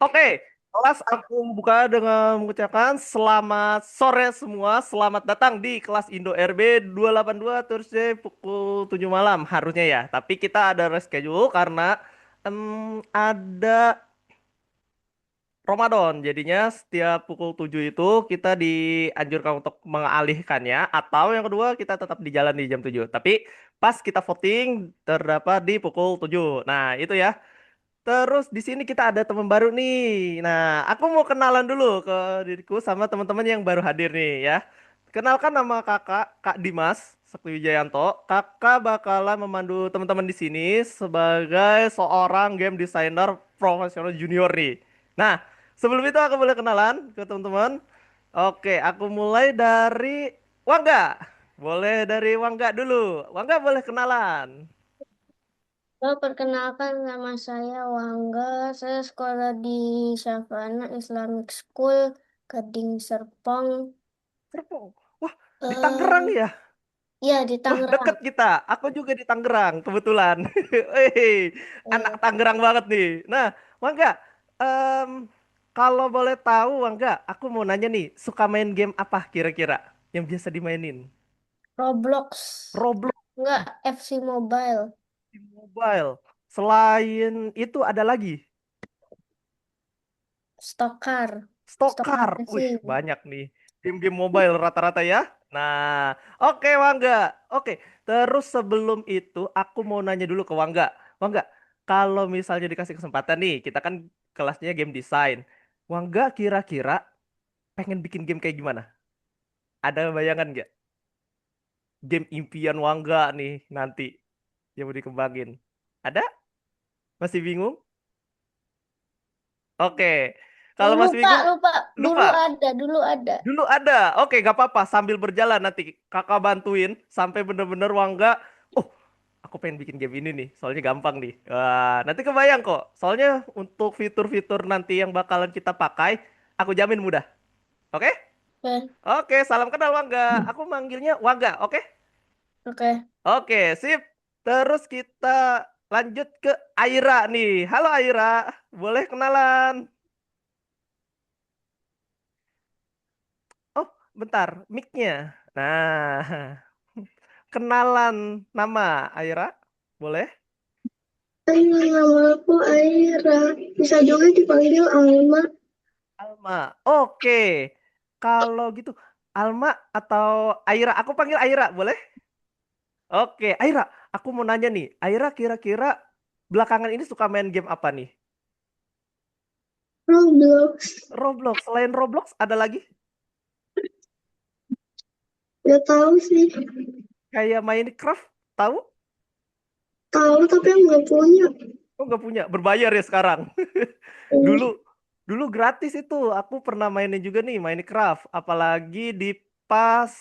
Oke, kelas aku buka dengan mengucapkan selamat sore semua. Selamat datang di kelas Indo RB 282 Thursday pukul 7 malam harusnya ya. Tapi kita ada reschedule karena ada Ramadan. Jadinya setiap pukul 7 itu kita dianjurkan untuk mengalihkannya. Atau yang kedua kita tetap di jalan di jam 7. Tapi pas kita voting terdapat di pukul 7. Nah, itu ya. Terus di sini kita ada teman baru nih. Nah, aku mau kenalan dulu ke diriku sama teman-teman yang baru hadir nih ya. Kenalkan nama kakak, Kak Dimas Sakti Wijayanto. Kakak bakalan memandu teman-teman di sini sebagai seorang game designer profesional junior nih. Nah, sebelum itu aku boleh kenalan ke teman-teman. Oke, aku mulai dari Wangga. Boleh dari Wangga dulu. Wangga boleh kenalan. Perkenalkan nama saya Wangga. Saya sekolah di Savana Islamic School, Gading Serpong. Serpong. Wah, di Tangerang Eh, ya? ya di Wah, Tangerang. deket kita. Aku juga di Tangerang, kebetulan. Wih, anak Eh, Tangerang banget nih. Nah, Wangga, em, kalau boleh tahu, Wangga, aku mau nanya nih, suka main game apa kira-kira yang biasa dimainin? Roblox. Roblox Enggak, FC Mobile. di mobile. Selain itu ada lagi, Stokar. Stokar Stokar. Wih, racing. banyak nih. Game-game mobile rata-rata ya. Nah, oke Wangga. Oke, terus sebelum itu aku mau nanya dulu ke Wangga. Wangga, kalau misalnya dikasih kesempatan nih, kita kan kelasnya game design. Wangga kira-kira pengen bikin game kayak gimana? Ada bayangan nggak? Game impian Wangga nih nanti yang mau dikembangin. Ada? Masih bingung? Oke. Kalau masih Lupa, bingung, lupa. lupa. Dulu ada. Dulu ada. Oke, gak apa-apa. Sambil berjalan nanti kakak bantuin sampai bener-bener Wangga. Oh, aku pengen bikin game ini nih. Soalnya gampang nih. Wah, nanti kebayang kok. Soalnya untuk fitur-fitur nanti yang bakalan kita pakai, aku jamin mudah. Oke? Oke, Oke, salam kenal Wangga. Aku manggilnya Wangga. Oke? oke. Oke, sip. Terus kita lanjut ke Aira nih. Halo Aira, boleh kenalan? Oh, bentar, mic-nya. Nah, kenalan nama Aira, boleh? Nama aku Aira. Bisa juga dipanggil Alma. Alma. Oke. Kalau gitu, Alma atau Aira? Aku panggil Aira, boleh? Oke, Aira. Aku mau nanya nih. Aira kira-kira belakangan ini suka main game apa nih? Roblox. Roblox. Selain Roblox, ada lagi? Gak tahu sih. Kayak Minecraft? Tahu? Tahu tapi nggak punya. Oh, nggak punya. Berbayar ya sekarang. Dulu, dulu gratis itu. Aku pernah mainin juga nih Minecraft. Apalagi di pas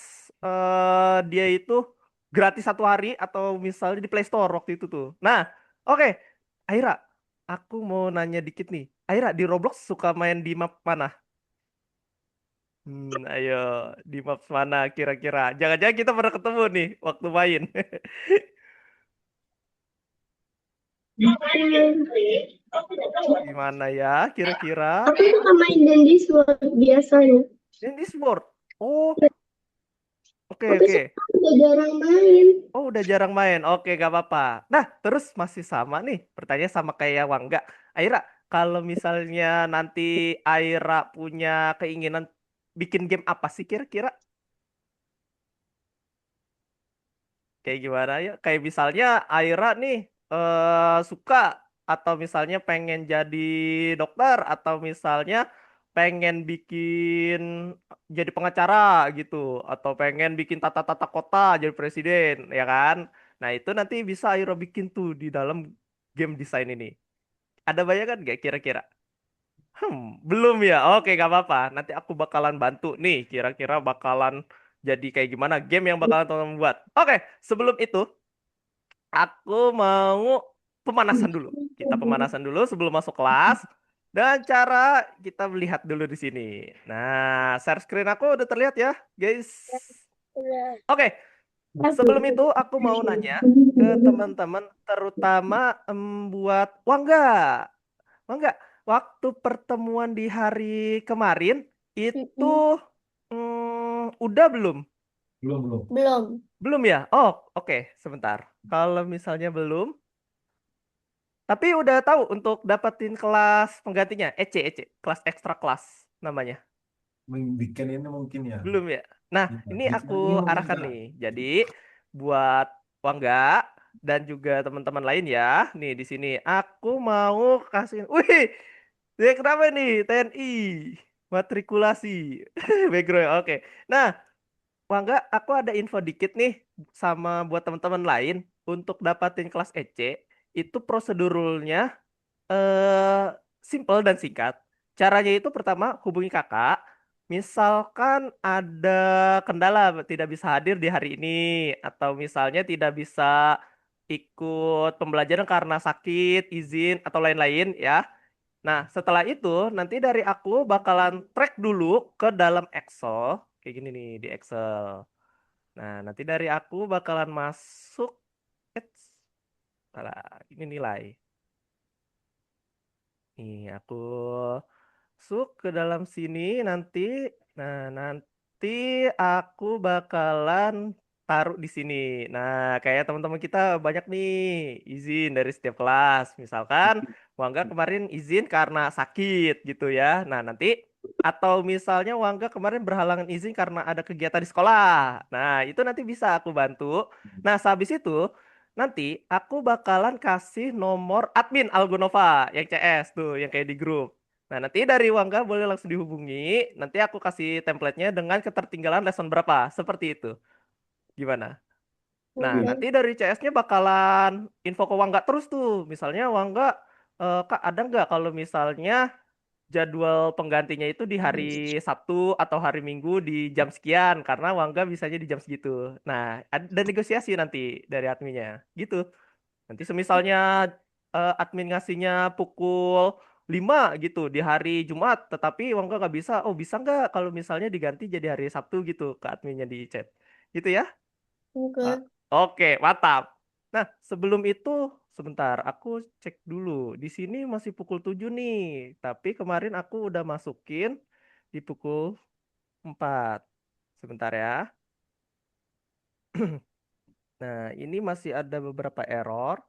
dia itu gratis 1 hari atau misalnya di Play Store waktu itu tuh. Nah, oke. Aira, aku mau nanya dikit nih. Aira di Roblox suka main di map mana? Ayo di map mana kira-kira? Jangan-jangan kita pernah ketemu nih waktu main. Gimana ya kira-kira? Aku suka main Dandy Sword biasanya. Yang di Discord. Oh, oke Tapi oke. sekarang udah jarang main. Oh, udah jarang main. Oke, gak apa-apa. Nah, terus masih sama nih. Pertanyaan sama kayak Wangga. Aira, kalau misalnya nanti Aira punya keinginan bikin game apa sih kira-kira? Kayak gimana ya? Kayak misalnya Aira nih suka atau misalnya pengen jadi dokter atau misalnya pengen bikin jadi pengacara gitu atau pengen bikin tata-tata kota jadi presiden ya kan? Nah, itu nanti bisa Aira bikin tuh di dalam game design ini. Ada bayangan nggak kira-kira? Belum ya. Oke, gak apa-apa. Nanti aku bakalan bantu nih. Kira-kira bakalan jadi kayak gimana game yang bakalan teman buat. Oke, sebelum itu aku mau pemanasan dulu. Kita pemanasan dulu sebelum masuk kelas. Dan cara kita melihat dulu di sini. Nah, share screen aku udah terlihat ya, guys. Oke, sebelum itu aku mau nanya ke teman-teman, terutama buat Wangga. Wangga, waktu pertemuan di hari kemarin itu Mm-mm. udah belum? Belum. Belum ya? Oh, oke, sebentar. Kalau misalnya belum, tapi udah tahu untuk dapetin kelas penggantinya, EC, kelas ekstra kelas namanya. Weekend ini mungkin ya. Belum ya? Nah, Ya, ini aku weekend ini mungkin arahkan Kak. nih. Jadi, buat Wangga dan juga teman-teman lain ya, nih di sini aku mau kasih, wih, dia kenapa nih TNI matrikulasi background. Oke. Nah, Wangga, aku ada info dikit nih sama buat teman-teman lain untuk dapatin kelas EC itu prosedurnya eh simple dan singkat. Caranya itu pertama hubungi kakak. Misalkan ada kendala tidak bisa hadir di hari ini atau misalnya tidak bisa ikut pembelajaran karena sakit, izin atau lain-lain ya. Nah, setelah itu nanti dari aku bakalan track dulu ke dalam Excel kayak gini nih di Excel. Nah, nanti dari aku bakalan masuk Eits, salah, ini nilai. Nih, aku masuk ke dalam sini nanti. Nah, nanti aku bakalan taruh di sini. Nah, kayak teman-teman kita banyak nih izin dari setiap kelas. Misalkan Wangga kemarin izin karena sakit gitu ya. Nah, nanti atau misalnya Wangga kemarin berhalangan izin karena ada kegiatan di sekolah. Nah, itu nanti bisa aku bantu. Nah, sehabis itu nanti aku bakalan kasih nomor admin Algonova yang CS tuh, yang kayak di grup. Nah, nanti dari Wangga boleh langsung dihubungi. Nanti aku kasih template-nya dengan ketertinggalan lesson berapa. Seperti itu. Gimana? Nah, Oke. nanti dari CS-nya bakalan info ke Wangga terus tuh. Misalnya Wangga, Kak ada nggak kalau misalnya jadwal penggantinya itu di hari Sabtu atau hari Minggu di jam sekian. Karena Wangga bisanya di jam segitu. Nah, ada negosiasi nanti dari adminnya. Gitu. Nanti semisalnya admin ngasihnya pukul 5 gitu di hari Jumat, tetapi Wangga nggak bisa. Oh, bisa nggak kalau misalnya diganti jadi hari Sabtu gitu ke adminnya di chat. Gitu ya? Ah, Oke. oke, mantap. Nah, sebelum itu sebentar, aku cek dulu. Di sini masih pukul 7 nih, tapi kemarin aku udah masukin di pukul 4. Sebentar ya. Nah, ini masih ada beberapa error.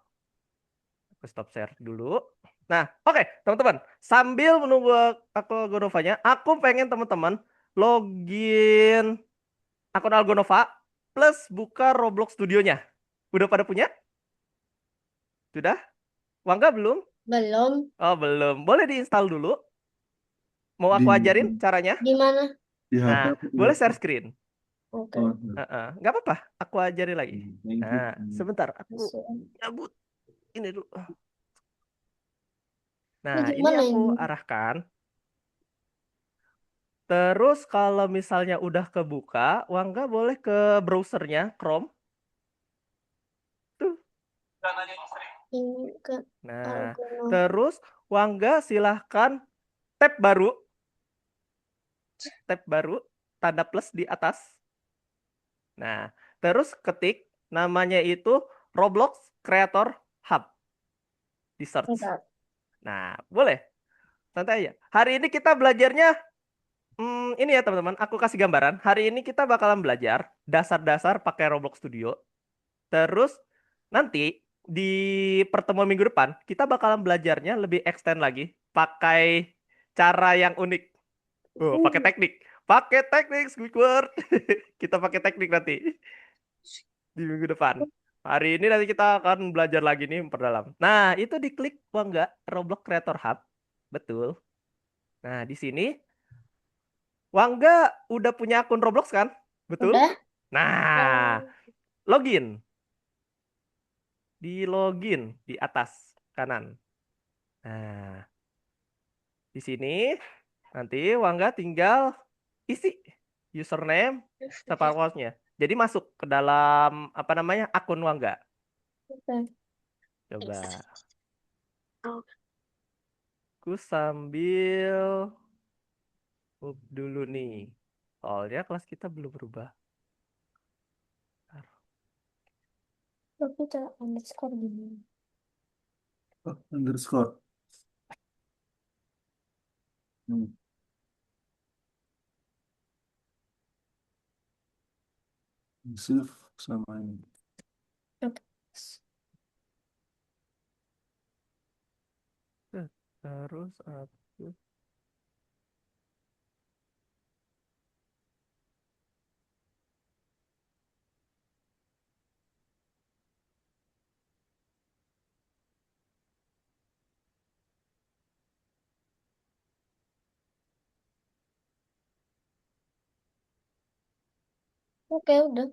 Aku stop share dulu. Nah, oke, teman-teman. Sambil menunggu aku Algonovanya, aku pengen teman-teman login akun Algonova plus buka Roblox Studionya. Udah pada punya? Sudah? Wangga belum? Belum. Oh, belum. Boleh diinstal dulu. Mau Di aku ajarin caranya? Gimana? di HP Nah, apa di boleh share laptop? screen. Oke. Oh, Nggak apa-apa, aku ajarin lagi. thank Nah, you. sebentar, aku Masuk. nyabut ini dulu. Ini Nah, ini gimana aku ini? arahkan. Terus kalau misalnya udah kebuka, Wangga boleh ke browsernya Chrome tuh. Ini ke Nah, Argono. terus Wangga silahkan tab baru, tanda plus di atas. Nah, terus ketik namanya itu Roblox Creator Hub di search. Bentar. Nah, boleh santai aja. Hari ini kita belajarnya ini ya teman-teman, aku kasih gambaran. Hari ini kita bakalan belajar dasar-dasar pakai Roblox Studio. Terus nanti di pertemuan minggu depan kita bakalan belajarnya lebih extend lagi pakai cara yang unik. Oh, pakai Uh, teknik. Pakai teknik Squidward. Kita pakai teknik nanti di minggu depan. Hari ini nanti kita akan belajar lagi nih memperdalam. Nah, itu diklik wah enggak Roblox Creator Hub. Betul. Nah, di sini Wangga udah punya akun Roblox kan? Betul? udah. Nah, Oh, login. Di login di atas kanan. Nah, di sini nanti Wangga tinggal isi username serta passwordnya. Jadi masuk ke dalam apa namanya akun Wangga. oke. Coba aku sambil book dulu nih. Soalnya kelas kita belum berubah. Tapi cara underscore gimana? Oh, underscore. Hmm. Shift sama ini. Oke. Terus aku Oke, udah.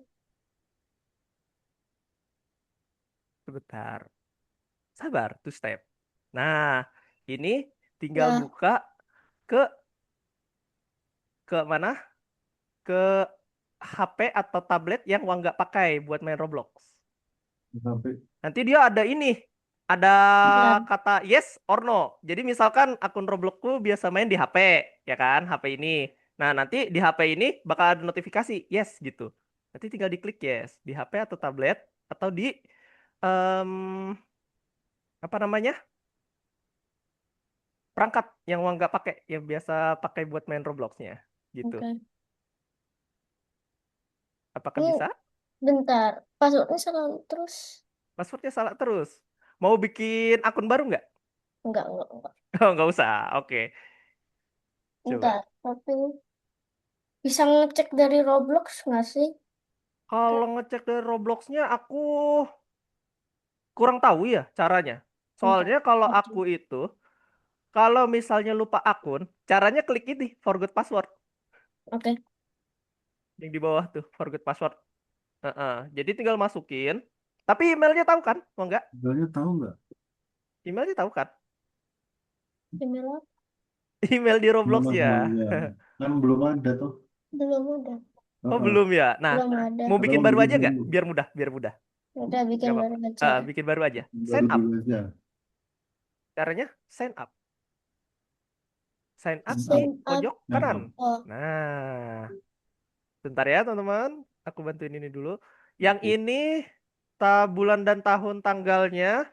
sebentar. Sabar, two step. Nah, ini tinggal Nah, buka ke mana? Ke HP atau tablet yang Wang nggak pakai buat main Roblox. Sampai Nanti dia ada ini, ada udah. kata yes or no. Jadi misalkan akun Robloxku biasa main di HP, ya kan, HP ini. Nah, nanti di HP ini bakal ada notifikasi yes gitu. Nanti tinggal diklik yes di HP atau tablet atau di em, apa namanya? Perangkat yang Wang nggak pakai, yang biasa pakai buat main Robloxnya gitu. Oke. Apakah Ini bisa? bentar. Passwordnya salah terus. Passwordnya salah terus. Mau bikin akun baru nggak? Enggak. Oh, nggak usah. Oke, coba. Bentar. Tapi bisa ngecek dari Roblox nggak sih? Kalau ngecek dari Robloxnya, aku kurang tahu ya caranya. Bentar. Soalnya kalau Oke. aku itu, kalau misalnya lupa akun, caranya klik ini, forgot password. Oke. Yang di bawah tuh, forgot password. Heeh. Jadi tinggal masukin. Tapi emailnya tahu kan? Oh enggak? sebenarnya tahu nggak? Emailnya tahu kan? Email apa? Email di Roblox Nama ya. ya. Kan belum ada tuh. Belum ada. Oh Heeh. belum ya. Nah, Belum ada. mau Atau bikin baru bikin aja nggak? dulu. Biar mudah, biar mudah. Udah bikin Nggak baru apa-apa. aja. Bikin baru aja. Sign Baru up. dulu aja. Caranya sign up. Sign up di Up. Sign up. pojok Sign kanan. up. Oh, Nah, bentar ya teman-teman. Aku bantuin ini dulu. Yang Oke. ini bulan dan tahun tanggalnya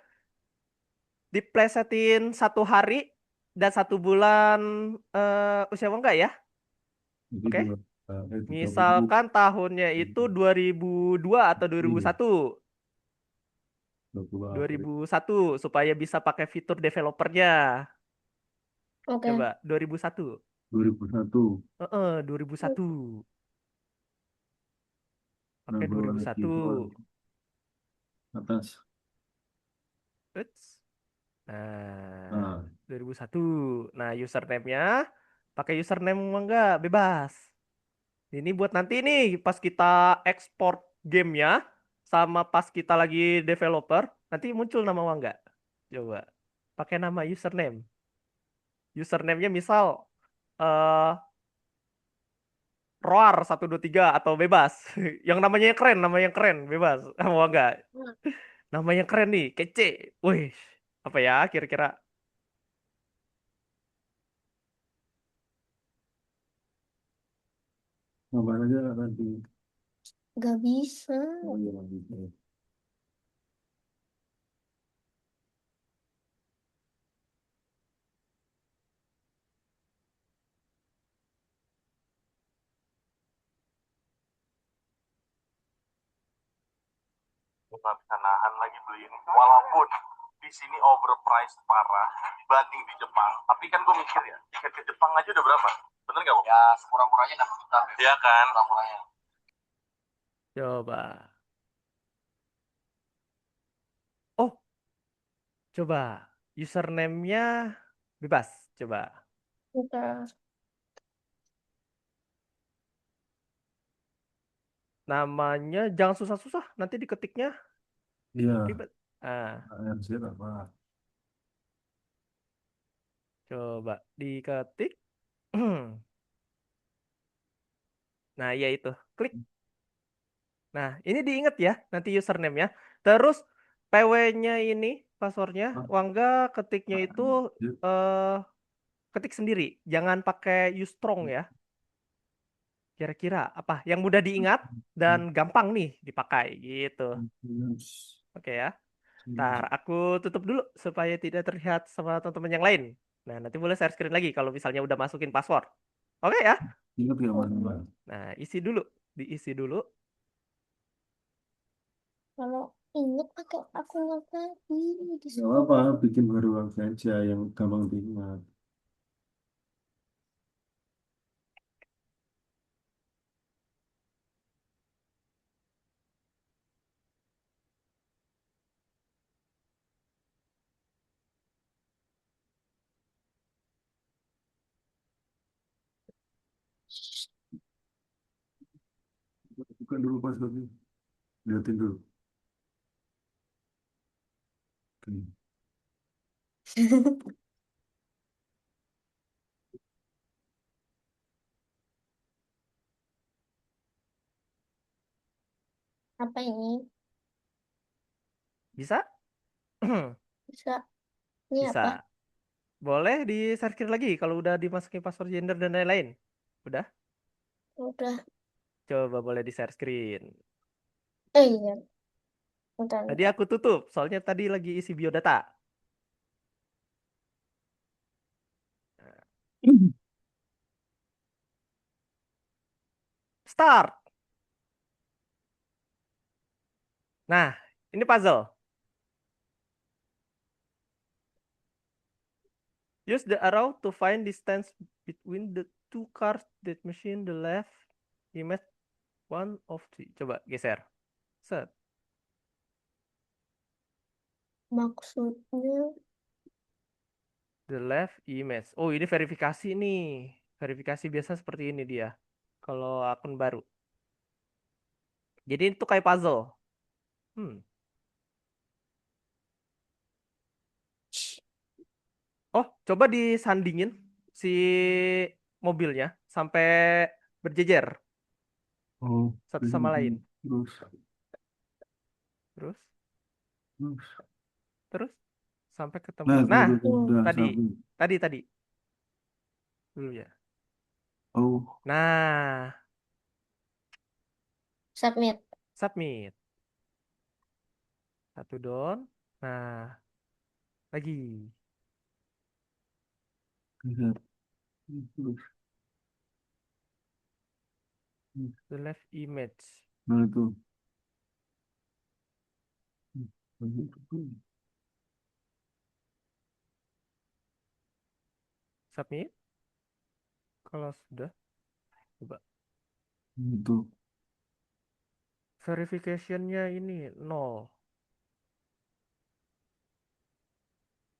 diplesetin 1 hari dan 1 bulan usia enggak ya? Jadi Oke. 30 Misalkan tahunnya itu 2002 atau 2001. 20 April 2001 supaya bisa pakai fitur developernya. oke. Coba 2001. 2001. 2001. Nah, Pakai bawah lagi 2001. bawah lagi. Atas. Eits. Nah, Nah, 2001. Nah, username-nya pakai username enggak bebas. Ini buat nanti nih pas kita ekspor gamenya sama pas kita lagi developer, nanti muncul nama enggak. Coba pakai nama username. Username-nya misal eh Roar 123 atau bebas. Yang namanya keren, bebas. Mau enggak? Namanya keren nih, kece. Wih, apa ya kira-kira? gambar aja nanti. Gak bisa. Oh iya lagi. Nggak bisa nahan lagi beli ini. Walaupun di sini overpriced parah dibanding di Jepang, tapi kan gue mikir ya, tiket ke Jepang aja udah berapa? Bener nggak, Bob? Ya, sekurang-kurangnya 6 juta. Iya kan? Sekurang-kurangnya. Coba. Oh, coba. Username-nya bebas. Coba. Bentar. Namanya jangan susah-susah, nanti diketiknya Iya, ribet. Ah, ARZ apa? coba diketik. Nah, ya itu. Klik. Nah, ini diingat ya, nanti username-nya. Terus PW-nya ini, passwordnya, Ah, Wangga ketiknya itu ARZ. eh ketik sendiri. Jangan pakai use strong ya. Kira-kira apa? Yang mudah diingat dan gampang nih dipakai gitu. Oke ya. Ntar aku tutup dulu supaya tidak terlihat sama teman-teman yang lain. Nah, nanti boleh share screen lagi kalau misalnya udah masukin password. Oke ya? Ingat ya Mas Mbak? Nah, isi dulu. Diisi dulu. Kalau inget pakai akun apa di Gak sekolah. apa-apa, bikin baru lagi aja yang gampang diingat. Buka dulu pas lagi, liatin dulu. Oke. Apa ini? Bisa? Bisa. Ini Bisa. apa? Boleh di share screen lagi kalau udah dimasukin password gender dan lain-lain. Udah? Udah. Coba boleh di share screen. Iya. Bentar, Tadi bentar. aku tutup, soalnya tadi lagi isi biodata. Start. Nah, ini puzzle. Use the arrow to find distance between the two cars that machine the left image one of three. Coba geser. Set. Maksudnya The left image. Oh, ini verifikasi nih. Verifikasi biasa seperti ini dia. Kalau akun baru. Jadi itu kayak puzzle. Hmm. Oh, coba disandingin si mobilnya sampai berjejer Oh, satu ini sama lain. terus, Terus, terus. terus sampai ketemu. Nah, Nah, udah tadi, sampai. tadi dulu ya. Oh, Nah, submit. submit. Satu down. Nah, lagi. bisa. Terus. The left image. Nah, itu. Submit. Kalau sudah, coba. Itu. Verificationnya ini nol.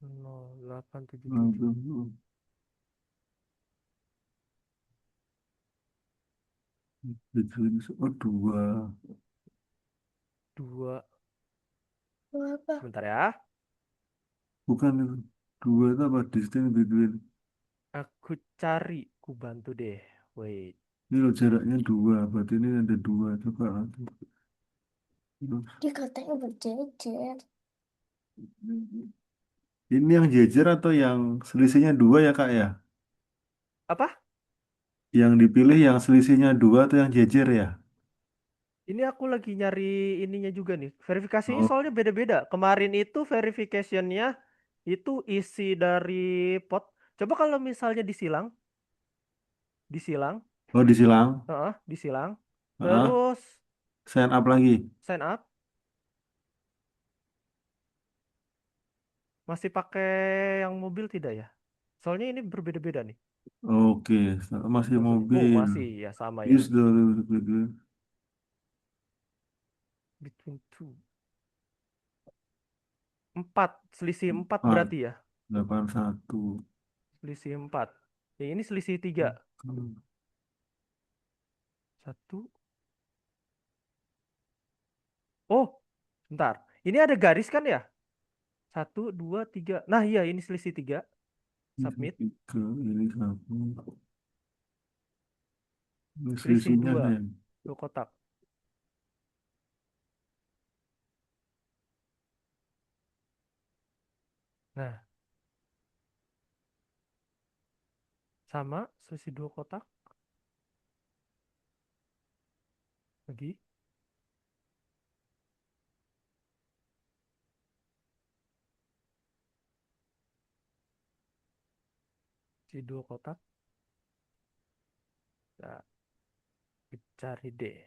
0877. Nah, itu. Between, oh, dua. Dua. Apa? Bentar ya. Bukan itu. Dua itu apa? Distance between. Aku cari. Ku bantu deh. Wait. Ini loh jaraknya dua. Berarti ini ada dua. Coba nanti. Terus. Dia katanya berjejer. Ini yang jejer atau yang selisihnya dua ya Kak ya? Apa? Yang dipilih yang selisihnya dua atau yang jejer ya? Ini aku lagi nyari ininya juga nih. Verifikasinya Oh, soalnya beda-beda. Kemarin itu verificationnya itu isi dari pot. Coba kalau misalnya disilang, disilang, oh disilang. disilang. Heeh. Terus Sign up lagi. sign up, masih pakai yang mobil tidak ya? Soalnya ini berbeda-beda nih. Oke, masih Oh, mobil. masih ya sama ya. Use the Between two. Empat, selisih empat 4, berarti ya. 81. Selisih empat. Ya, ini selisih tiga. Satu. Oh, bentar. Ini ada garis kan ya? Satu, dua, tiga. Nah iya ini selisih tiga. Ini Submit. tiga, ini satu. Ini Selisih selisihnya dua. saya. Dua kotak. Nah, sama selisih dua kotak. Lagi. Isi 2 kotak. Nah, cari deh.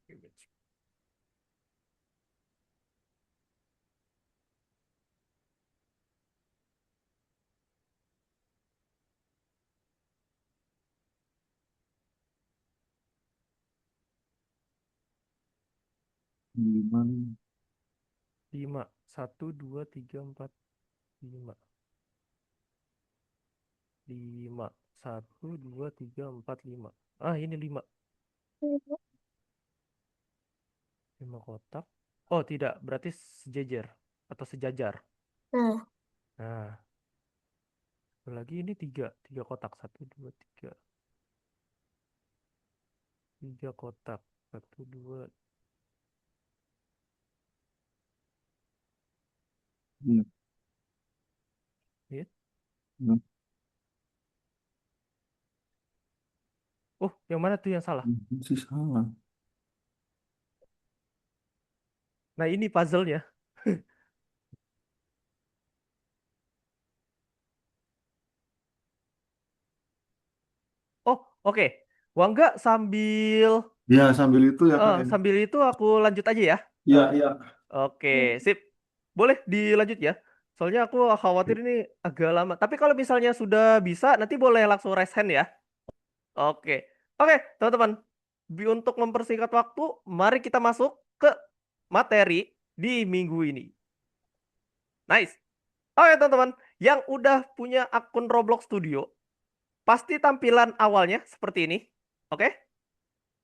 Image. Gimana? 5. 1, 2, 3, 4, 5. 5. 1, 2, 3, 4, 5. Ah, ini 5. 5 kotak. Oh, tidak. Berarti sejajar. Atau sejajar. Nah, Nah, satu lagi ini 3. 3 kotak. 1, 2, 3. 3 kotak. 1, 2. Iya. Ya. Iya. Oh, yang mana tuh yang salah? Masih salah. Nah, ini puzzle-nya. Oh, oke. Wangga sambil Ya, sambil itu ya, Kak. Ya. sambil itu aku lanjut aja ya. Iya, iya. Oke, sip. Boleh dilanjut ya. Soalnya aku khawatir ini agak lama. Tapi kalau misalnya sudah bisa, nanti boleh langsung raise hand ya. Oke. Oke, teman-teman. Untuk mempersingkat waktu, mari kita masuk ke materi di minggu ini. Nice. Oke, teman-teman. Yang udah punya akun Roblox Studio, pasti tampilan awalnya seperti ini. Oke?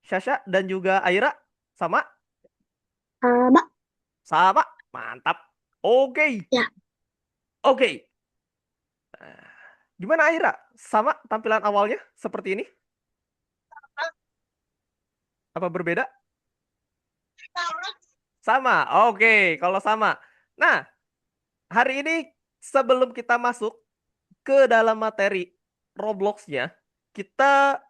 Sasha dan juga Aira sama? sama. Sama. Mantap. Oke. Ya. Oke. Nah, gimana Aira? Sama tampilan awalnya seperti ini? Apa berbeda? Sama. Oke, kalau sama. Nah, hari ini sebelum kita masuk ke dalam materi Roblox-nya, kita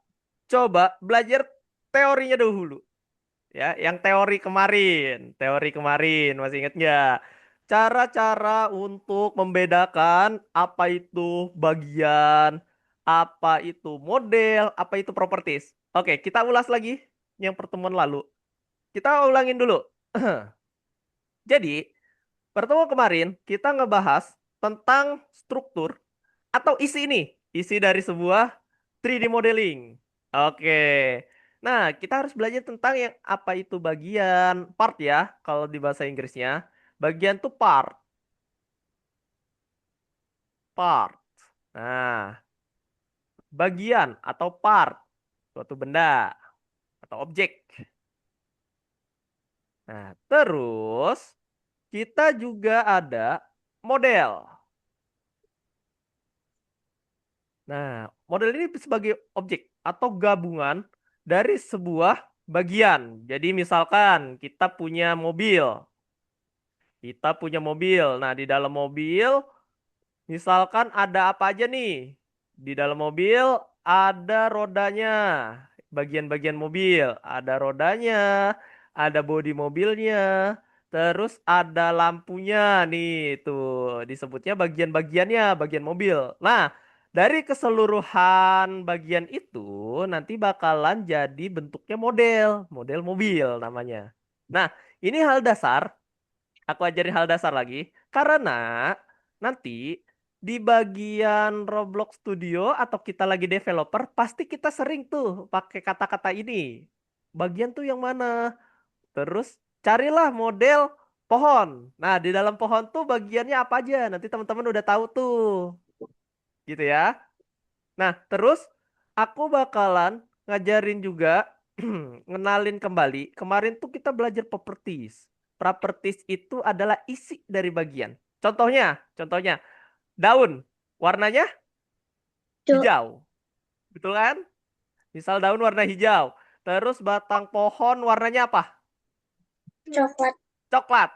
coba belajar teorinya dahulu. Ya, yang teori kemarin, masih ingat nggak? Cara-cara untuk membedakan apa itu bagian, apa itu model, apa itu properties. Oke, kita ulas lagi yang pertemuan lalu. Kita ulangin dulu. Jadi, pertemuan kemarin kita ngebahas tentang struktur atau isi ini, isi dari sebuah 3D modeling. Oke. Nah, kita harus belajar tentang yang apa itu bagian part ya, kalau di bahasa Inggrisnya. Bagian tuh part. Part. Nah, bagian atau part suatu benda atau objek. Nah, terus kita juga ada model. Nah, model ini sebagai objek atau gabungan dari sebuah bagian. Jadi misalkan kita punya mobil. Kita punya mobil. Nah, di dalam mobil misalkan ada apa aja nih? Di dalam mobil ada rodanya. Bagian-bagian mobil, ada rodanya, ada bodi mobilnya, terus ada lampunya nih, tuh disebutnya bagian-bagiannya, bagian mobil. Nah, dari keseluruhan bagian itu nanti bakalan jadi bentuknya model, model mobil namanya. Nah, ini hal dasar. Aku ajarin hal dasar lagi. Karena nanti di bagian Roblox Studio atau kita lagi developer, pasti kita sering tuh pakai kata-kata ini. Bagian tuh yang mana? Terus carilah model pohon. Nah, di dalam pohon tuh bagiannya apa aja? Nanti teman-teman udah tahu tuh. Gitu ya. Nah, terus aku bakalan ngajarin juga ngenalin kembali. Kemarin tuh kita belajar properties. Properties itu adalah isi dari bagian. Contohnya daun. Warnanya hijau. Betul kan? Misal daun warna hijau. Terus batang pohon warnanya apa? Coklat. Coklat.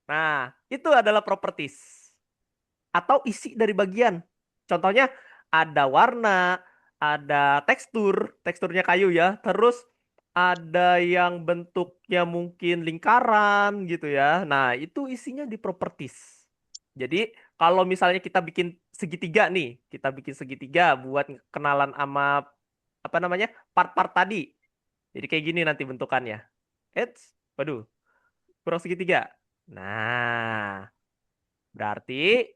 Nah, itu adalah properties. Atau isi dari bagian. Contohnya ada warna, ada teksturnya kayu ya. Terus ada yang bentuknya mungkin lingkaran gitu ya. Nah, itu isinya di properties. Jadi, kalau misalnya kita bikin segitiga nih, kita bikin segitiga buat kenalan sama apa namanya? Part-part tadi. Jadi kayak gini nanti bentukannya. Eits, waduh, kurang segitiga. Nah, berarti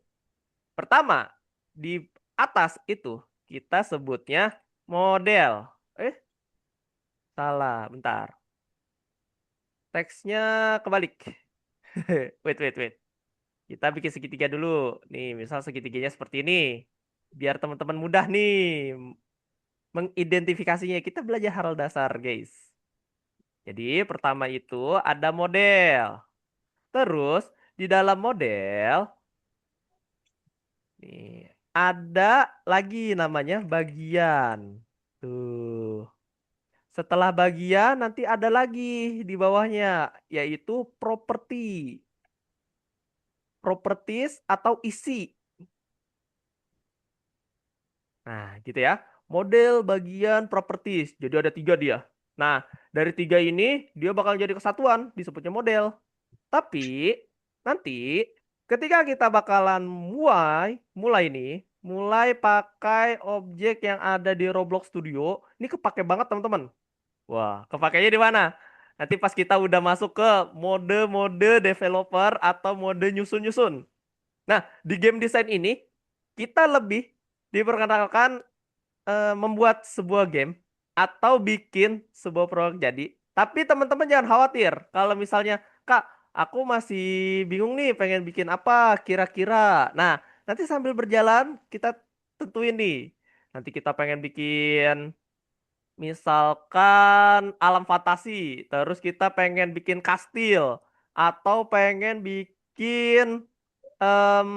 pertama di atas itu kita sebutnya model. Eh, salah, bentar. Teksnya kebalik. Wait, wait, wait. Kita bikin segitiga dulu. Nih, misal segitiganya seperti ini. Biar teman-teman mudah nih mengidentifikasinya. Kita belajar hal dasar, guys. Jadi, pertama itu ada model. Terus, di dalam model, nih, ada lagi namanya bagian. Tuh. Setelah bagian, nanti ada lagi di bawahnya, yaitu properti. Properties atau isi. Nah, gitu ya. Model, bagian, properties. Jadi ada tiga dia. Nah, dari tiga ini dia bakal jadi kesatuan, disebutnya model. Tapi nanti ketika kita bakalan mulai nih, mulai pakai objek yang ada di Roblox Studio, ini kepake banget teman-teman. Wah, kepakainya di mana? Nanti pas kita udah masuk ke mode-mode developer atau mode nyusun-nyusun. Nah, di game design ini kita lebih diperkenalkan membuat sebuah game atau bikin sebuah produk jadi. Tapi teman-teman jangan khawatir kalau misalnya, Kak, aku masih bingung nih pengen bikin apa kira-kira. Nah, nanti sambil berjalan kita tentuin nih. Nanti kita pengen bikin misalkan alam fantasi, terus kita pengen bikin kastil atau pengen bikin em,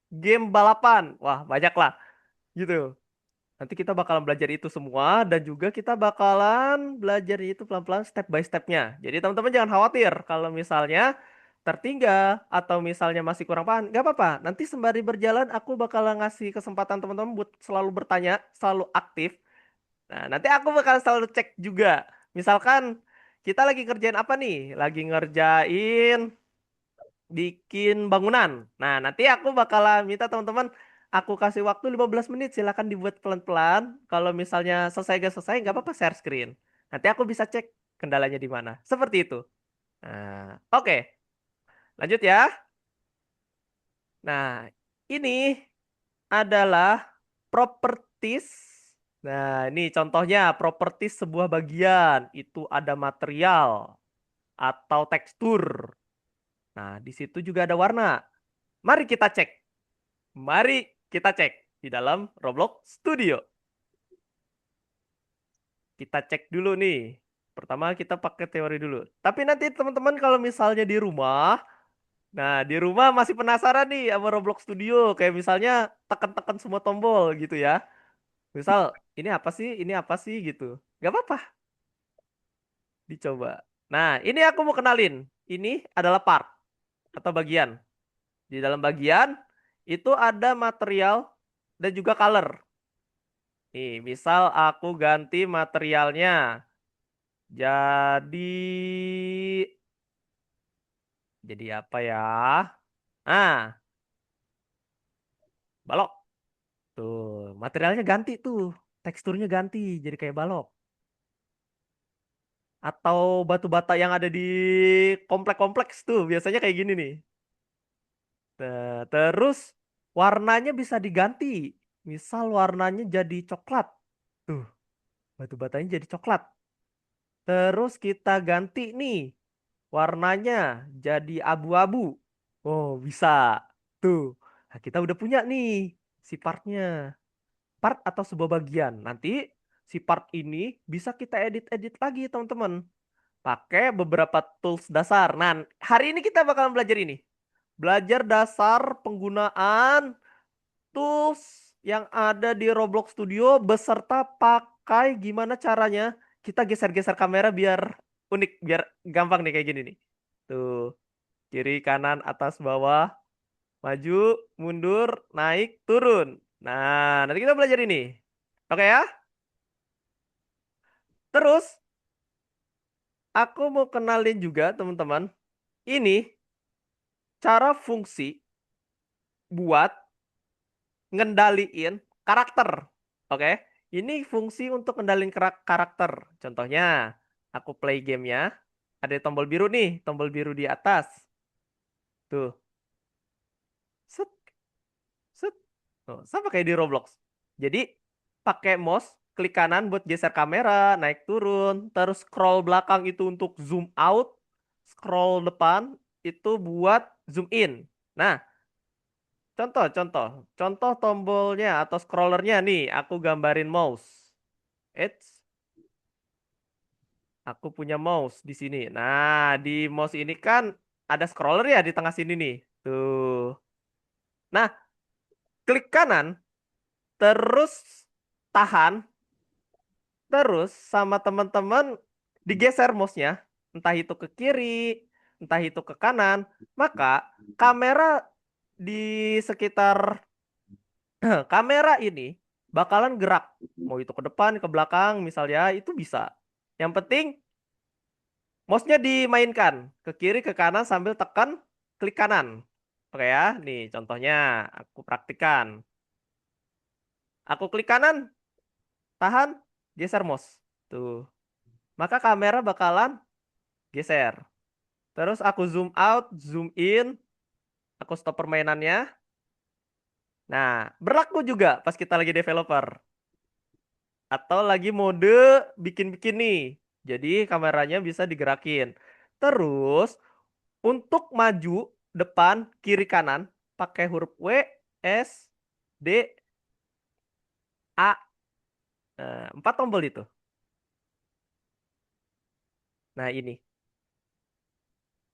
game balapan. Wah, banyak lah gitu. Nanti kita bakalan belajar itu semua dan juga kita bakalan belajar itu pelan-pelan step by stepnya. Jadi teman-teman jangan khawatir kalau misalnya tertinggal atau misalnya masih kurang paham, nggak apa-apa. Nanti sembari berjalan aku bakalan ngasih kesempatan teman-teman buat selalu bertanya, selalu aktif. Nah, nanti aku bakal selalu cek juga. Misalkan kita lagi kerjain apa nih? Lagi ngerjain bikin bangunan. Nah, nanti aku bakalan minta teman-teman aku kasih waktu 15 menit. Silakan dibuat pelan-pelan. Kalau misalnya selesai gak selesai, nggak apa-apa share screen. Nanti aku bisa cek kendalanya di mana. Seperti itu. Nah, oke. Lanjut ya. Nah, ini adalah properties. Nah, ini contohnya properties sebuah bagian. Itu ada material atau tekstur. Nah, di situ juga ada warna. Mari kita cek. Mari kita cek di dalam Roblox Studio. Kita cek dulu nih. Pertama kita pakai teori dulu. Tapi nanti teman-teman kalau misalnya di rumah, nah di rumah masih penasaran nih sama Roblox Studio. Kayak misalnya tekan-tekan semua tombol gitu ya. Misal ini apa sih? Ini apa sih gitu. Gak apa-apa, dicoba. Nah ini aku mau kenalin. Ini adalah part atau bagian. Di dalam bagian itu ada material dan juga color. Nih, misal aku ganti materialnya. Jadi apa ya? Ah, balok. Tuh, materialnya ganti tuh. Teksturnya ganti jadi kayak balok. Atau batu bata yang ada di kompleks-kompleks tuh biasanya kayak gini nih. Terus warnanya bisa diganti. Misal warnanya jadi coklat. Tuh, batu batanya jadi coklat. Terus kita ganti nih warnanya jadi abu-abu. Oh, bisa. Tuh. Nah, kita udah punya nih si partnya. Part atau sebuah bagian. Nanti si part ini bisa kita edit-edit lagi, teman-teman. Pakai beberapa tools dasar. Nah, hari ini kita bakalan belajar ini. Belajar dasar penggunaan tools yang ada di Roblox Studio beserta pakai gimana caranya kita geser-geser kamera biar unik, biar gampang nih kayak gini nih. Tuh, kiri, kanan, atas, bawah, maju, mundur, naik, turun. Nah, nanti kita belajar ini. Oke ya? Terus, aku mau kenalin juga teman-teman. Ini cara fungsi buat ngendaliin karakter. Oke. Ini fungsi untuk ngendaliin karakter. Contohnya, aku play gamenya. Ada tombol biru nih, tombol biru di atas. Tuh. Set, set. Tuh, sama kayak di Roblox. Jadi, pakai mouse, klik kanan buat geser kamera, naik turun, terus scroll belakang itu untuk zoom out, scroll depan itu buat zoom in. Nah, contoh tombolnya atau scrollernya nih, aku gambarin mouse. Eits, aku punya mouse di sini. Nah, di mouse ini kan ada scroller ya di tengah sini nih. Tuh. Nah, klik kanan, terus tahan, terus sama teman-teman digeser mouse-nya, entah itu ke kiri, entah itu ke kanan, maka kamera di sekitar kamera ini bakalan gerak. Mau itu ke depan, ke belakang misalnya, itu bisa. Yang penting mouse-nya dimainkan ke kiri, ke kanan sambil tekan klik kanan. Oke ya, nih contohnya aku praktikan. Aku klik kanan, tahan, geser mouse. Tuh. Maka kamera bakalan geser. Terus aku zoom out, zoom in, aku stop permainannya. Nah, berlaku juga pas kita lagi developer. Atau lagi mode bikin-bikin nih. Jadi kameranya bisa digerakin. Terus untuk maju depan, kiri, kanan pakai huruf W, S, D, A. Nah, 4 tombol itu. Nah ini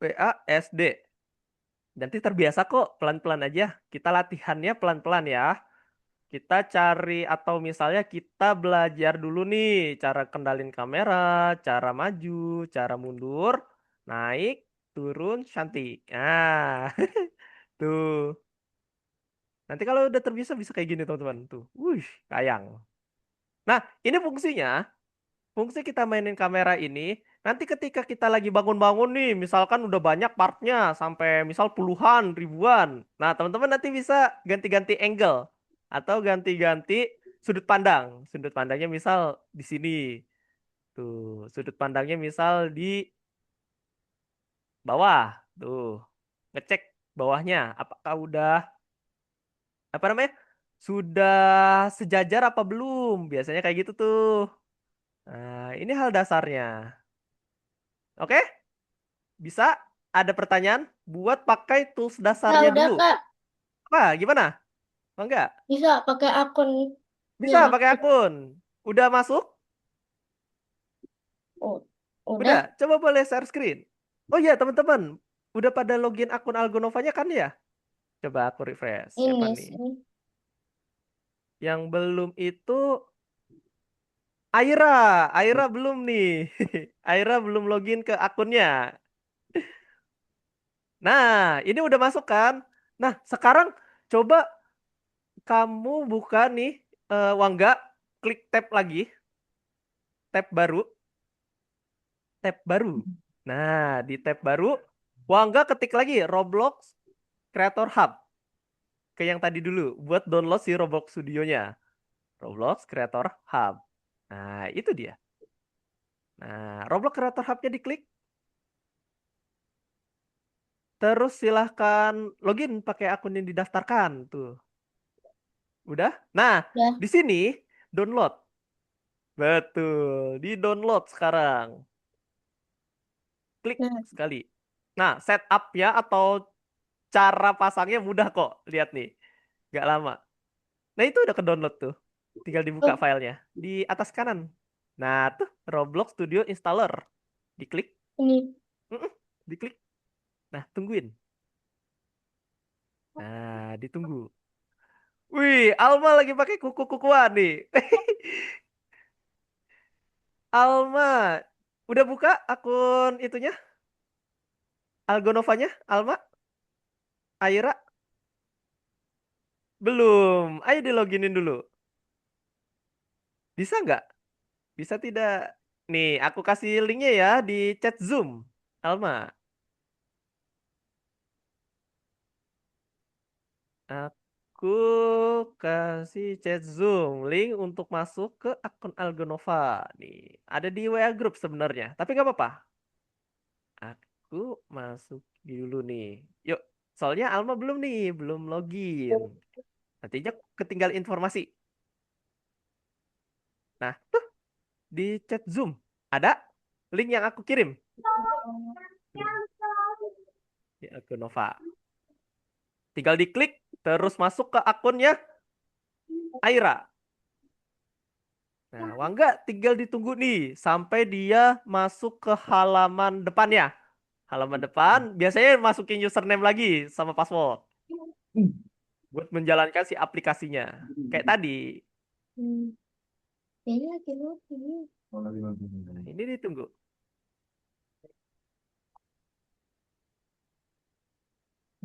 W, A, S, D. Nanti terbiasa kok, pelan-pelan aja. Kita latihannya pelan-pelan ya. Kita cari atau misalnya kita belajar dulu nih cara kendalin kamera, cara maju, cara mundur, naik, turun, cantik. Nah, tuh. Nanti kalau udah terbiasa bisa kayak gini teman-teman. Tuh, wih, kayang. Nah, ini fungsinya. Fungsi kita mainin kamera ini, nanti ketika kita lagi bangun-bangun nih, misalkan udah banyak partnya, sampai misal puluhan, ribuan. Nah, teman-teman nanti bisa ganti-ganti angle. Atau ganti-ganti sudut pandang. Sudut pandangnya misal di sini. Tuh, sudut pandangnya misal di bawah. Tuh, ngecek bawahnya. Apakah udah, apa namanya? Sudah sejajar apa belum? Biasanya kayak gitu tuh. Nah, ini hal dasarnya. Oke? Bisa ada pertanyaan buat pakai tools Nah, dasarnya udah dulu. Kak, Apa? Gimana? Oh, enggak? bisa pakai akunnya Bisa pakai aku. akun. Udah masuk? Oh, udah. Udah. Coba boleh share screen. Oh iya, teman-teman. Udah pada login akun Algonovanya kan ya? Coba aku refresh. Siapa Ini nih? sih. Yang belum itu Aira. Aira belum nih. Aira belum login ke akunnya. Nah, ini udah masuk kan? Nah, sekarang coba kamu buka nih, Wangga, klik tab lagi, tab baru, tab baru. Nah, di tab baru, Wangga ketik lagi Roblox Creator Hub. Ke yang tadi dulu, buat download si Roblox Studionya. Roblox Creator Hub. Nah, itu dia. Nah, Roblox Creator Hub-nya diklik. Terus silahkan login pakai akun yang didaftarkan. Tuh, udah? Nah, Ya. di sini download. Betul, di download sekarang. Klik Nah, sekali. Nah, setupnya atau cara pasangnya mudah kok. Lihat nih. Nggak lama. Nah, itu udah ke-download tuh. Tinggal dibuka oh, filenya. Di atas kanan. Nah, tuh Roblox Studio Installer. Diklik. ini. Mm-mm, diklik. Nah, tungguin. Nah, ditunggu. Wih, Alma lagi pakai kuku-kukuan nih. Alma, udah buka akun itunya? Algonovanya? Alma? Aira? Belum. Ayo di loginin dulu. Bisa nggak? Bisa tidak? Nih, aku kasih linknya ya di chat Zoom. Alma, aku kasih chat Zoom link untuk masuk ke akun Algonova. Nih, ada di WA Group sebenarnya. Tapi nggak apa-apa. Aku masuk dulu nih. Yuk, soalnya Alma belum nih, belum login. Nantinya ketinggal informasi. Nah, tuh di chat Zoom ada link yang aku kirim di akun Nova. Tinggal diklik, terus masuk ke akunnya Aira. Nah, Wangga tinggal ditunggu nih sampai dia masuk ke halaman depannya. Halaman depan biasanya masukin username lagi sama password buat menjalankan si aplikasinya. Kayak tadi. Hmm. Kayaknya lagi login. Oh, lagi login. Nah, ini ditunggu.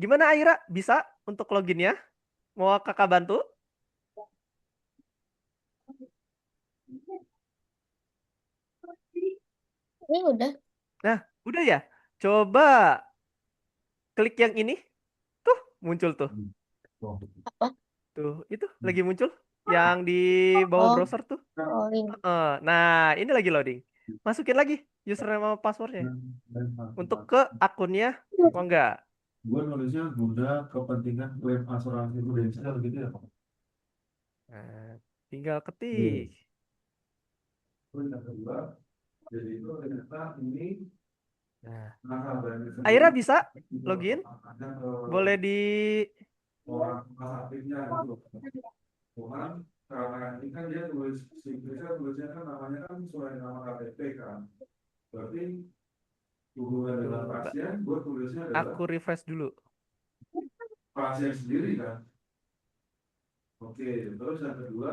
Gimana Aira? Bisa untuk loginnya? Mau kakak bantu? Ini udah. Nah, udah ya. Coba klik yang ini. Tuh, muncul tuh. Oh, Apa? Tuh, itu lagi muncul. Yang di bawah Oh, browser tuh. oh ini. Nah, ini lagi loading. Masukin lagi username sama passwordnya. Untuk ke akunnya Wangga. gue nulisnya guna kepentingan klaim asuransi prudensial gitu ya. Nah, tinggal Iya. ketik. Terus yang kedua, jadi itu ternyata ini Nah, nasabahnya Aira sendiri bisa itu login. ada ke Boleh di... orang aktifnya gitu. Cuman karena ini kan dia tulis si Inggrisnya tulisnya kan namanya kan sesuai nama KTP kan. Berarti hubungan dengan Coba pasien, gue tulisnya adalah aku refresh dulu. pasien sendiri kan. Oke, terus yang kedua,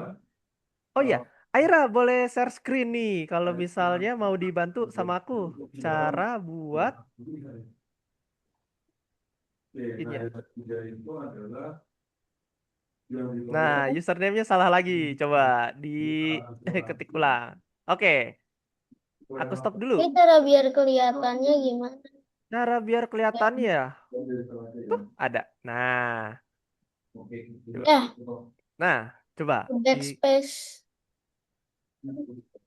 Oh ya, kalau Aira boleh share screen nih. Kalau saya misalnya mau dibantu sama aku. Cara buat Oke, nah ini ya. yang ketiga itu adalah yang Nah, dikelola username-nya salah lagi. Coba di ketik ulang. Oke, aku stop dulu. Ini cara biar kelihatannya gimana? Cara biar kelihatannya ada. Coba. Ya, Nah, coba di backspace.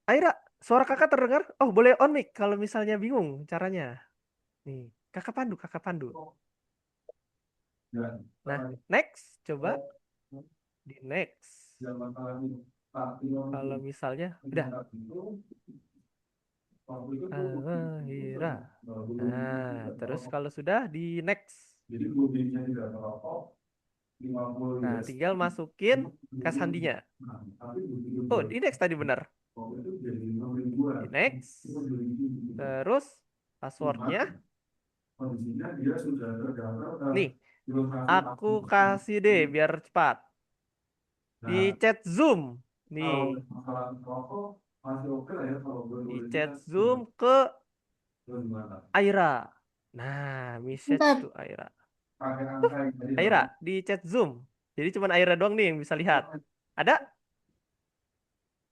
Aira, suara kakak terdengar? Oh, boleh on mic kalau misalnya bingung caranya. Nih, kakak pandu. Nah, next, coba di next. Kalau misalnya udah Aira. Nah, terus kalau sudah di next. jadi bodinya tidak merokok 50 Nah, years. tinggal masukin kas sandinya. Nah, tapi begitu Oh, di next tadi benar. itu jadi 6 ribuan. Di next. Itu jadi gini. Terus Cuman passwordnya. kondisinya dia sudah terdaftar Nih, birokrasi aku aktif. kasih deh biar cepat. Di Nah, chat Zoom. kalau Nih, masalah rokok masih oke lah ya kalau gue di nulisnya chat Zoom ke gimana? Aira. Nah, message Bentar. to Aira. Pakai angka yang tadi Aira di chat Zoom. Jadi cuma Aira doang nih yang bisa lihat. Ada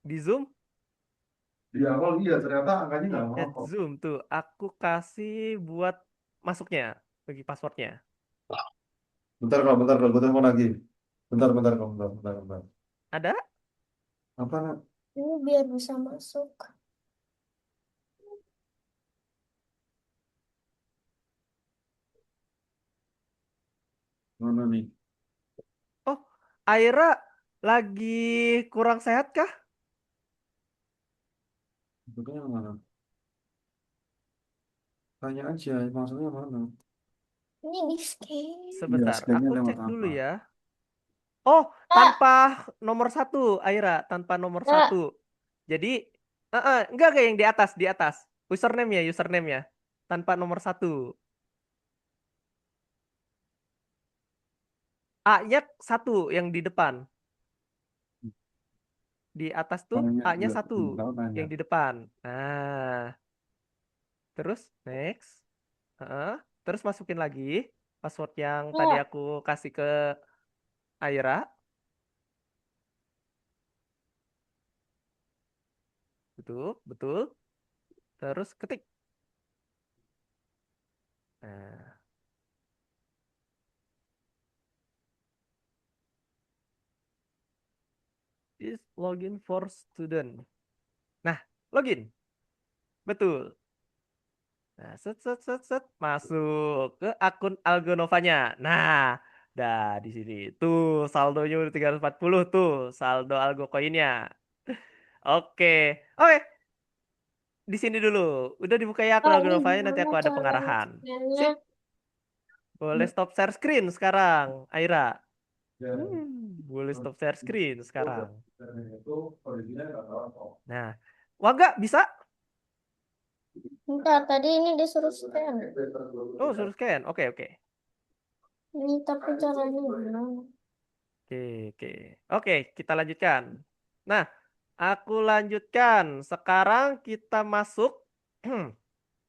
di Zoom? di awal iya ternyata angkanya Di nggak chat merokok. Zoom tuh aku kasih buat masuknya bagi passwordnya. Bentar kalau gue telepon lagi. Bentar kalau bentar. Ada? Apa Nak? Ini biar bisa masuk. Mana nih? Oh, Aira lagi kurang sehat kah? Betulnya mana? Tanya aja, maksudnya mana? Ini di scan. Iya, Sebentar, scan-nya aku lewat cek dulu apa? ya. Oh, Kak, tanpa nomor satu, Aira, tanpa nomor kak, satu. Jadi, enggak yang di atas. Username ya, tanpa nomor satu. A-nya satu yang di depan. Di atas tuh Tanya, A-nya iya, satu tahu nanya. yang di depan. Nah, terus next. Heeh. Terus masukin lagi password yang tadi kak. aku kasih ke Aira. Betul, betul. Terus ketik. Nah, is login for student. Nah, login. Betul. Nah, set, masuk ke akun Algonovanya. Nah, dah di sini. Tuh, saldonya udah 340 tuh, saldo Algo koinnya. Oke. Oke, di sini dulu. Udah dibuka ya akun Kak, ini Algonovanya, nanti gimana aku ada cara pengarahan. nge-scan-nya? Sip, boleh stop share screen sekarang, Aira. Dan Boleh stop share screen sekarang. itu original nggak tahu apa. Nah, Waga bisa? Bentar, tadi ini disuruh scan. Oh, suruh scan. Oke, oke. Ini tapi caranya gimana? Oke, oke. Oke, kita lanjutkan. Nah, aku lanjutkan. Sekarang kita masuk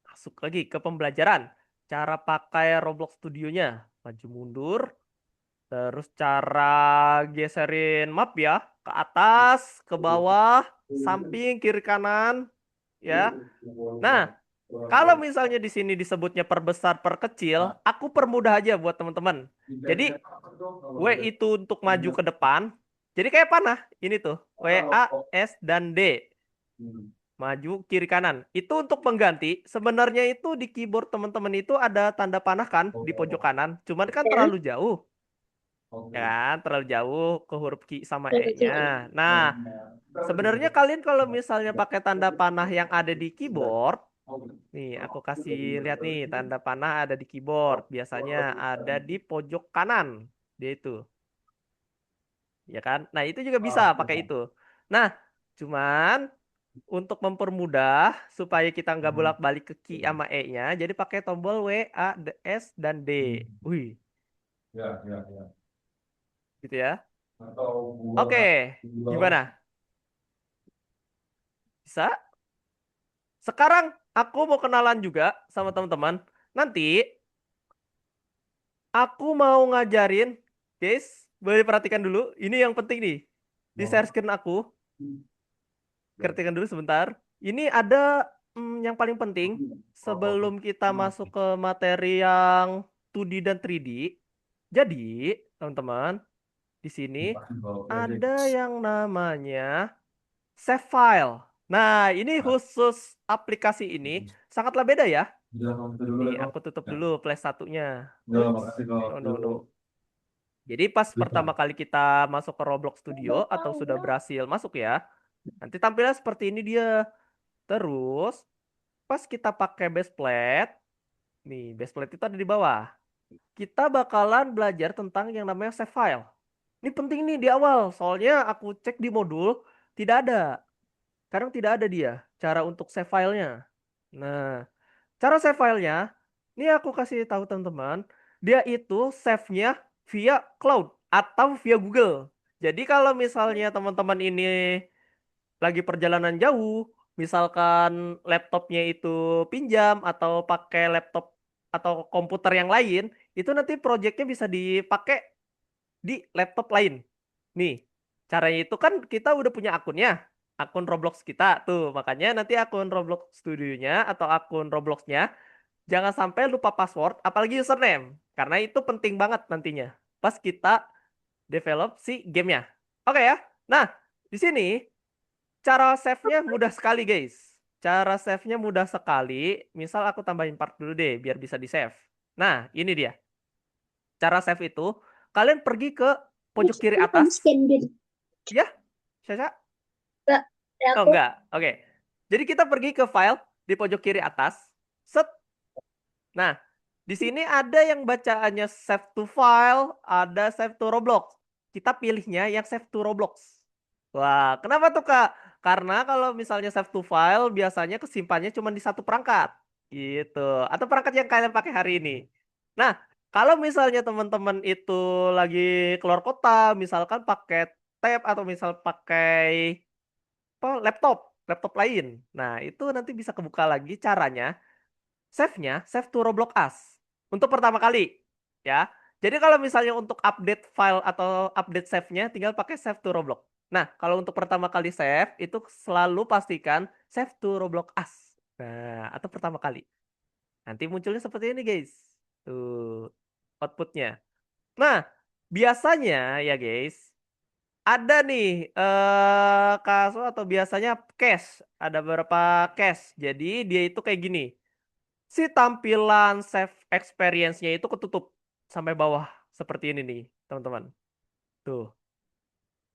masuk lagi ke pembelajaran. Cara pakai Roblox Studionya. Maju mundur. Terus cara geserin map ya. Ke atas, ke bawah, samping, kiri, kanan. Ya. Nah, kalau misalnya di sini disebutnya perbesar, perkecil, aku permudah aja buat teman-teman. Jadi W itu untuk maju ke depan. Jadi kayak panah. Ini tuh. W, A, S, dan D. Maju, kiri, kanan. Itu untuk pengganti. Sebenarnya itu di keyboard teman-teman itu ada tanda panah kan di pojok kanan. Cuman kan terlalu jauh. Ya kan? Terlalu jauh ke huruf Q sama E-nya. Nah, sebenarnya kalian kalau misalnya pakai tanda panah yang ada di keyboard, nih, aku kasih lihat nih, tanda panah ada di keyboard. Biasanya ada di pojok kanan. Dia itu. Ya kan? Nah, itu juga bisa pakai itu. Nah, cuman untuk mempermudah supaya kita nggak bolak-balik ke key sama E-nya, jadi pakai tombol W, A, S, dan D. Wih, Ya, ya, ya. gitu ya. Atau Oke, gimana? Bisa? Sekarang aku mau kenalan juga sama teman-teman. Nanti aku mau ngajarin, guys, boleh perhatikan dulu. Ini yang penting nih. Di share screen aku. Perhatikan dulu sebentar. Ini ada yang paling penting sebelum kita masuk ke materi yang 2D dan 3D. Jadi, teman-teman, di sini ada yang namanya save file. Nah, ini khusus aplikasi ini sangatlah beda ya. Nih, aku tutup dulu play satunya. Ups. No, no, no. Jadi pas pertama kali kita masuk ke Roblox Studio atau sudah berhasil masuk ya, nanti tampilnya seperti ini dia. Terus pas kita pakai base plate, nih base plate itu ada di bawah. Kita bakalan belajar tentang yang namanya save file. Ini penting nih di awal, soalnya aku cek di modul tidak ada. Kadang tidak ada dia cara untuk save filenya. Nah, cara save filenya, ini aku kasih tahu teman-teman, dia itu save-nya via cloud atau via Google. Jadi kalau misalnya teman-teman ini lagi perjalanan jauh, misalkan laptopnya itu pinjam atau pakai laptop atau komputer yang lain, itu nanti projectnya bisa dipakai di laptop lain. Nih, caranya itu kan kita udah punya akunnya, akun Roblox kita tuh, makanya nanti akun Roblox Studionya atau akun Robloxnya jangan sampai lupa password, apalagi username, karena itu penting banget nantinya pas kita develop si gamenya. Oke ya. Nah, di sini cara save-nya mudah sekali, guys. Cara save-nya mudah sekali. Misal aku tambahin part dulu deh, biar bisa di-save. Nah, ini dia. Cara save itu, kalian pergi ke pojok kiri atas. Ya, Sasha? Oh, Aku enggak. Oke. Jadi kita pergi ke file di pojok kiri atas. Set. Nah, di sini ada yang bacaannya save to file, ada save to Roblox. Kita pilihnya yang save to Roblox. Wah, kenapa tuh Kak? Karena kalau misalnya save to file biasanya kesimpannya cuma di satu perangkat. Gitu. Atau perangkat yang kalian pakai hari ini. Nah, kalau misalnya teman-teman itu lagi keluar kota, misalkan pakai tab atau misal pakai laptop lain. Nah, itu nanti bisa kebuka lagi caranya. Save-nya, save to Roblox Us. Untuk pertama kali, ya. Jadi kalau misalnya untuk update file atau update save-nya, tinggal pakai save to Roblox. Nah, kalau untuk pertama kali save, itu selalu pastikan save to Roblox Us. Nah, atau pertama kali. Nanti munculnya seperti ini, guys. Tuh, outputnya. Nah, biasanya ya, guys, ada nih kasus atau biasanya cache. Ada beberapa cache. Jadi dia itu kayak gini. Si tampilan save experience-nya itu ketutup sampai bawah seperti ini nih, teman-teman. Tuh.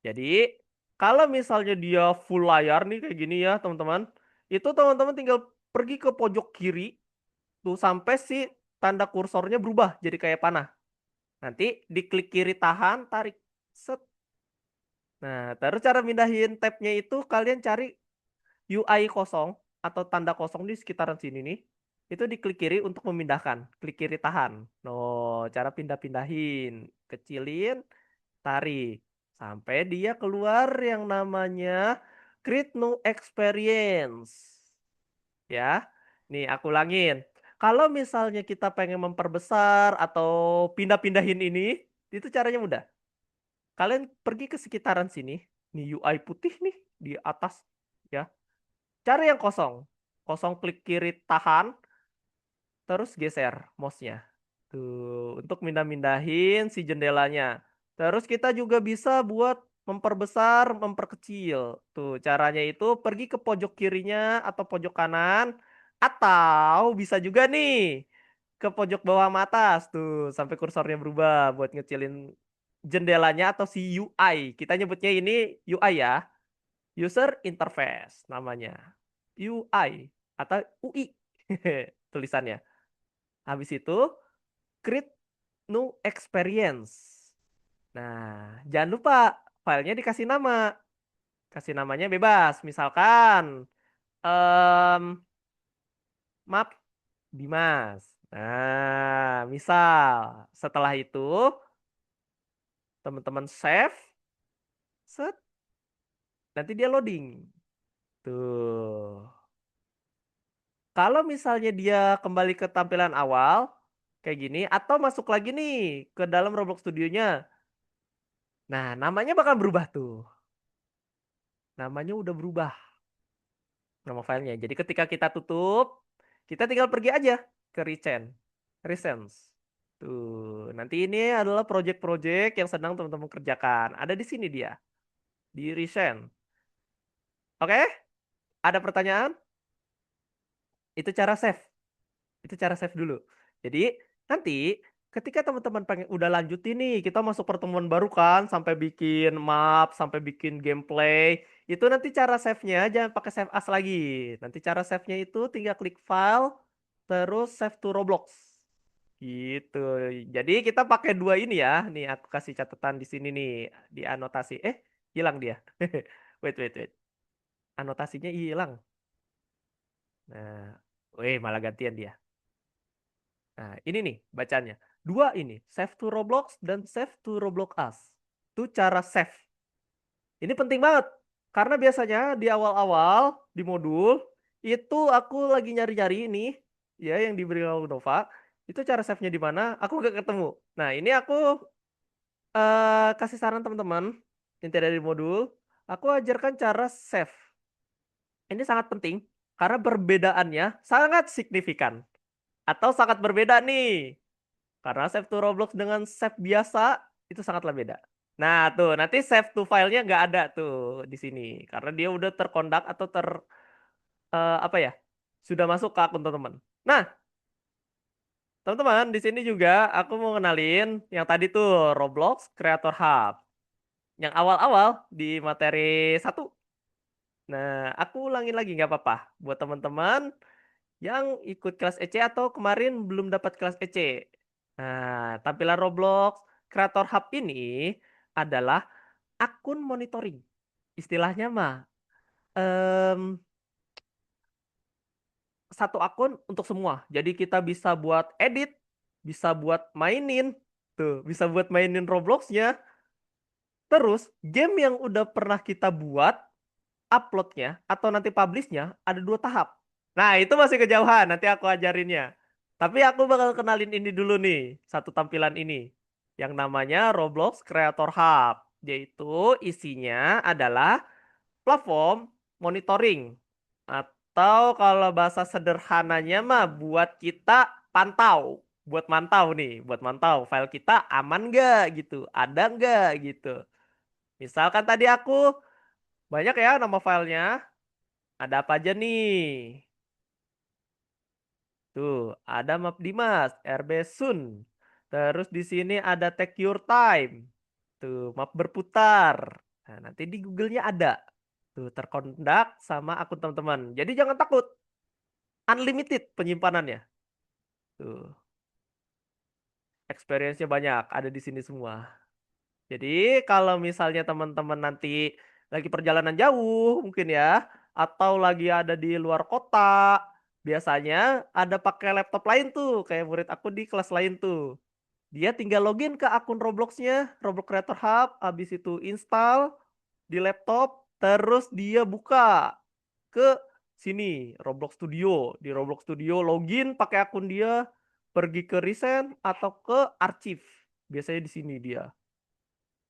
Jadi, kalau misalnya dia full layar nih kayak gini ya, teman-teman, itu teman-teman tinggal pergi ke pojok kiri tuh sampai si tanda kursornya berubah jadi kayak panah. Nanti diklik kiri tahan, tarik. Set. Nah, terus cara mindahin tabnya itu kalian cari UI kosong atau tanda kosong di sekitaran sini nih. Itu diklik kiri untuk memindahkan. Klik kiri tahan. No, cara pindah-pindahin. Kecilin, tarik. Sampai dia keluar yang namanya Create New Experience. Ya, nih aku ulangin. Kalau misalnya kita pengen memperbesar atau pindah-pindahin ini, itu caranya mudah. Kalian pergi ke sekitaran sini, nih UI putih nih di atas, ya. Cari yang kosong. Kosong klik kiri tahan, terus geser mouse-nya. Tuh, untuk mindah-mindahin si jendelanya. Terus kita juga bisa buat memperbesar, memperkecil. Tuh, caranya itu pergi ke pojok kirinya atau pojok kanan. Atau bisa juga nih ke pojok bawah atas. Tuh, sampai kursornya berubah buat ngecilin jendelanya atau si UI. Kita nyebutnya ini UI ya. User Interface namanya. UI atau UI tulisannya. Habis itu create new experience. Nah, jangan lupa filenya dikasih nama. Kasih namanya bebas. Misalkan em, map Dimas. Nah, misal setelah itu teman-teman save, set, nanti dia loading. Tuh. Kalau misalnya dia kembali ke tampilan awal kayak gini atau masuk lagi nih ke dalam Roblox Studionya. Nah, namanya bakal berubah tuh. Namanya udah berubah nama filenya. Jadi ketika kita tutup, kita tinggal pergi aja ke Recents. Tuh, nanti ini adalah project-project yang sedang teman-teman kerjakan. Ada di sini dia, di Recent. Oke? Ada pertanyaan? Itu cara save. Itu cara save dulu. Jadi nanti ketika teman-teman pengen udah lanjut ini, kita masuk pertemuan baru kan, sampai bikin map, sampai bikin gameplay. Itu nanti cara save-nya jangan pakai save as lagi. Nanti cara save-nya itu tinggal klik file, terus save to Roblox. Gitu. Jadi kita pakai dua ini ya. Nih aku kasih catatan di sini nih di anotasi. Hilang dia. Wait, wait, wait. Anotasinya hilang. Nah, malah gantian dia. Nah, ini nih bacanya. Dua ini, save to Roblox dan save to Roblox Us. Itu cara save. Ini penting banget. Karena biasanya di awal-awal di modul itu aku lagi nyari-nyari ini ya yang diberi oleh Nova. Itu cara save-nya di mana? Aku nggak ketemu. Nah, ini aku kasih saran teman-teman yang tidak di modul. Aku ajarkan cara save. Ini sangat penting karena perbedaannya sangat signifikan atau sangat berbeda nih. Karena save to Roblox dengan save biasa itu sangatlah beda. Nah, tuh nanti save to filenya nggak ada tuh di sini karena dia udah terkondak atau apa ya? Sudah masuk ke akun teman-teman. Nah, teman-teman di sini juga aku mau kenalin yang tadi tuh Roblox Creator Hub. Yang awal-awal di materi 1. Nah, aku ulangin lagi nggak apa-apa buat teman-teman yang ikut kelas EC atau kemarin belum dapat kelas EC. Nah, tampilan Roblox Creator Hub ini adalah akun monitoring. Istilahnya mah em, satu akun untuk semua. Jadi kita bisa buat edit, bisa buat mainin, tuh, bisa buat mainin Robloxnya. Terus game yang udah pernah kita buat, uploadnya atau nanti publishnya ada 2 tahap. Nah, itu masih kejauhan, nanti aku ajarinnya. Tapi aku bakal kenalin ini dulu nih, satu tampilan ini. Yang namanya Roblox Creator Hub. Yaitu isinya adalah platform monitoring. Nah, Atau kalau bahasa sederhananya mah buat kita pantau. Buat mantau nih, buat mantau file kita aman nggak gitu, ada nggak gitu. Misalkan tadi aku banyak ya nama filenya, ada apa aja nih? Tuh, ada Map Dimas, RB Sun. Terus di sini ada Take Your Time. Tuh, map berputar. Nah, nanti di Google-nya ada. Tuh, terkondak sama akun teman-teman. Jadi jangan takut. Unlimited penyimpanannya. Tuh, experience-nya banyak. Ada di sini semua. Jadi kalau misalnya teman-teman nanti lagi perjalanan jauh mungkin ya. Atau lagi ada di luar kota. Biasanya ada pakai laptop lain tuh. Kayak murid aku di kelas lain tuh. Dia tinggal login ke akun Roblox-nya. Roblox Creator Hub. Habis itu install di laptop. Terus dia buka ke sini Roblox Studio. Di Roblox Studio login pakai akun dia, pergi ke recent atau ke arsip. Biasanya di sini dia.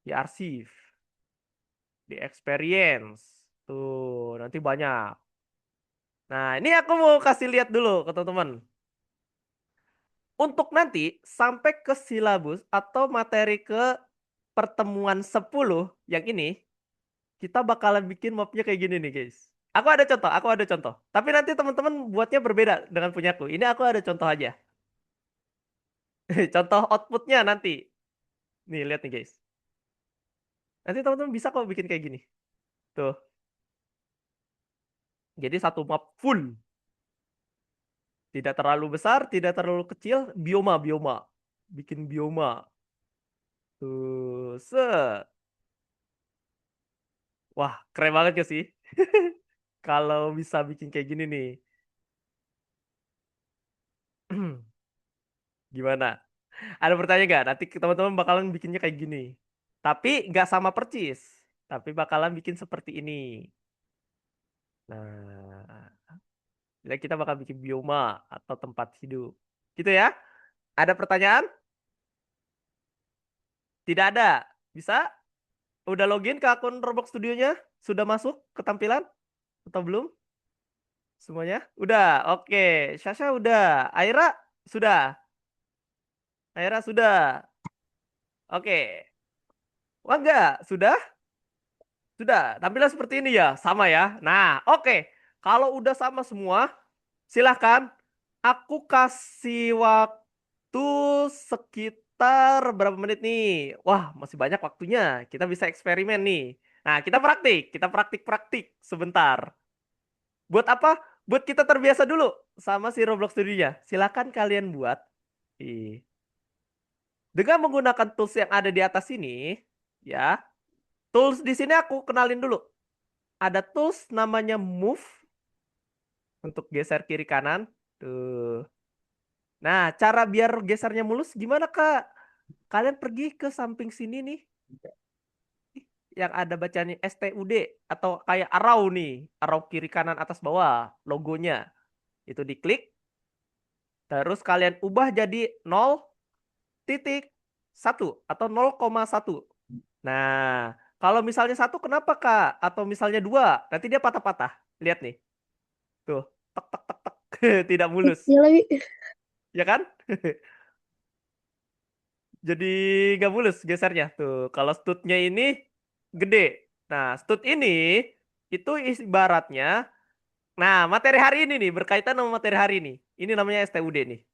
Di arsip, di experience. Tuh, nanti banyak. Nah, ini aku mau kasih lihat dulu ke teman-teman. Untuk nanti sampai ke silabus atau materi ke pertemuan 10 yang ini, kita bakalan bikin mapnya kayak gini nih, guys. Aku ada contoh. Tapi nanti teman-teman buatnya berbeda dengan punyaku. Ini aku ada contoh aja. Contoh outputnya nanti. Nih, lihat nih, guys. Nanti teman-teman bisa kok bikin kayak gini. Tuh. Jadi satu map full. Tidak terlalu besar, tidak terlalu kecil. Bioma. Bikin bioma. Tuh, set. Wah, keren banget ya sih. Kalau bisa bikin kayak gini nih. Gimana? Ada pertanyaan nggak? Nanti teman-teman bakalan bikinnya kayak gini. Tapi nggak sama percis. Tapi bakalan bikin seperti ini. Nah, jadi kita bakal bikin bioma atau tempat hidup. Gitu ya? Ada pertanyaan? Tidak ada. Bisa? Udah login ke akun Roblox Studionya? Sudah masuk ke tampilan? Atau belum? Semuanya? Udah. Oke. Sasha udah. Aira sudah. Aira sudah. Oke. Wah enggak? Sudah? Sudah. Tampilan seperti ini ya? Sama ya? Nah, oke. Kalau udah sama semua, silahkan. Aku kasih waktu sekitar berapa menit nih? Wah, masih banyak waktunya. Kita bisa eksperimen nih. Nah, kita praktik sebentar. Buat apa? Buat kita terbiasa dulu sama si Roblox Studio-nya. Silahkan kalian buat. Ih. Dengan menggunakan tools yang ada di atas ini, ya. Tools di sini aku kenalin dulu. Ada tools namanya Move untuk geser kiri kanan. Tuh. Nah, cara biar gesernya mulus gimana, Kak? Kalian pergi ke samping sini nih. Yang ada bacanya STUD atau kayak arrow nih. Arrow kiri kanan atas bawah. Logonya. Itu diklik. Terus kalian ubah jadi 0,1 atau 0,1. Nah, kalau misalnya 1 kenapa, Kak? Atau misalnya 2, nanti dia patah-patah. Lihat nih. Tuh. Tek, tek, tek, tek. Tidak mulus. Iya lagi. Ya kan? Jadi nggak mulus gesernya tuh. Kalau stutnya ini gede. Nah, stut ini itu ibaratnya. Nah, materi hari ini nih berkaitan sama materi hari ini. Ini namanya STUD nih.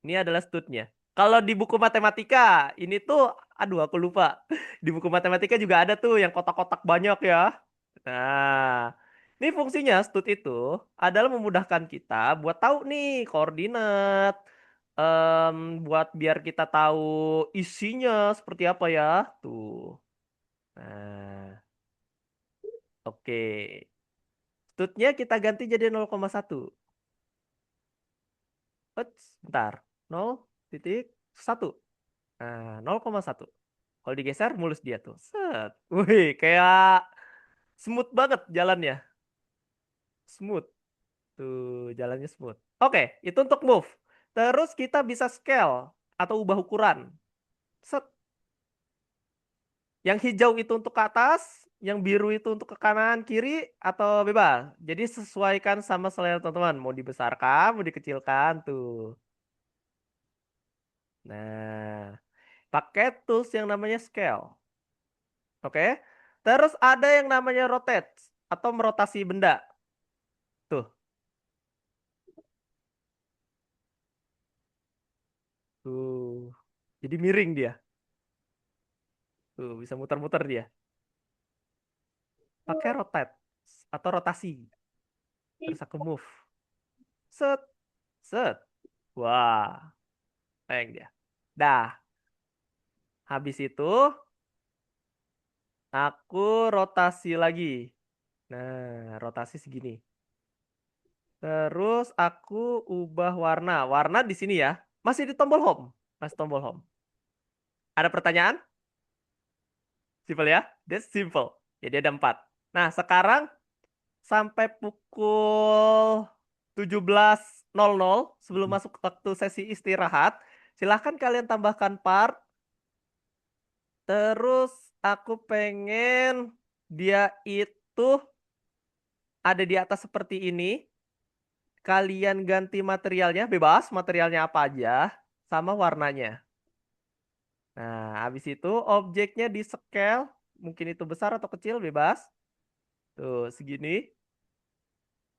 Ini adalah stutnya. Kalau di buku matematika ini tuh, aduh aku lupa. Di buku matematika juga ada tuh yang kotak-kotak banyak ya. Nah, ini fungsinya stut itu adalah memudahkan kita buat tahu nih koordinat, buat biar kita tahu isinya seperti apa ya. Tuh. Nah, oke. Stutnya kita ganti jadi 0,1. Bentar. 0,1. Nah, 0,1. Kalau digeser mulus dia tuh. Set. Wih, kayak smooth banget jalannya. Smooth. Tuh, jalannya smooth. Oke, itu untuk move. Terus kita bisa scale atau ubah ukuran. Set. Yang hijau itu untuk ke atas, Yang biru itu untuk ke kanan, kiri, atau bebas? Jadi sesuaikan sama selera teman-teman. Mau dibesarkan, mau dikecilkan tuh. Nah, pakai tools yang namanya scale. Oke. Terus ada yang namanya rotate atau merotasi benda. Tuh, tuh. Jadi miring dia. Tuh, bisa muter-muter dia. Pakai rotate atau rotasi. Terus aku move. Set, set. Wah, sayang dia. Dah, habis itu aku rotasi lagi. Nah, rotasi segini. Terus aku ubah warna. Warna di sini ya. Masih di tombol home. Masih tombol home. Ada pertanyaan? Simple ya? That's simple. Jadi ada 4. Nah, sekarang sampai pukul 17.00 sebelum masuk waktu sesi istirahat, silahkan kalian tambahkan part. Terus aku pengen dia itu ada di atas seperti ini. Kalian ganti materialnya, bebas materialnya apa aja, sama warnanya. Nah, habis itu objeknya di scale, mungkin itu besar atau kecil, bebas. Tuh, segini.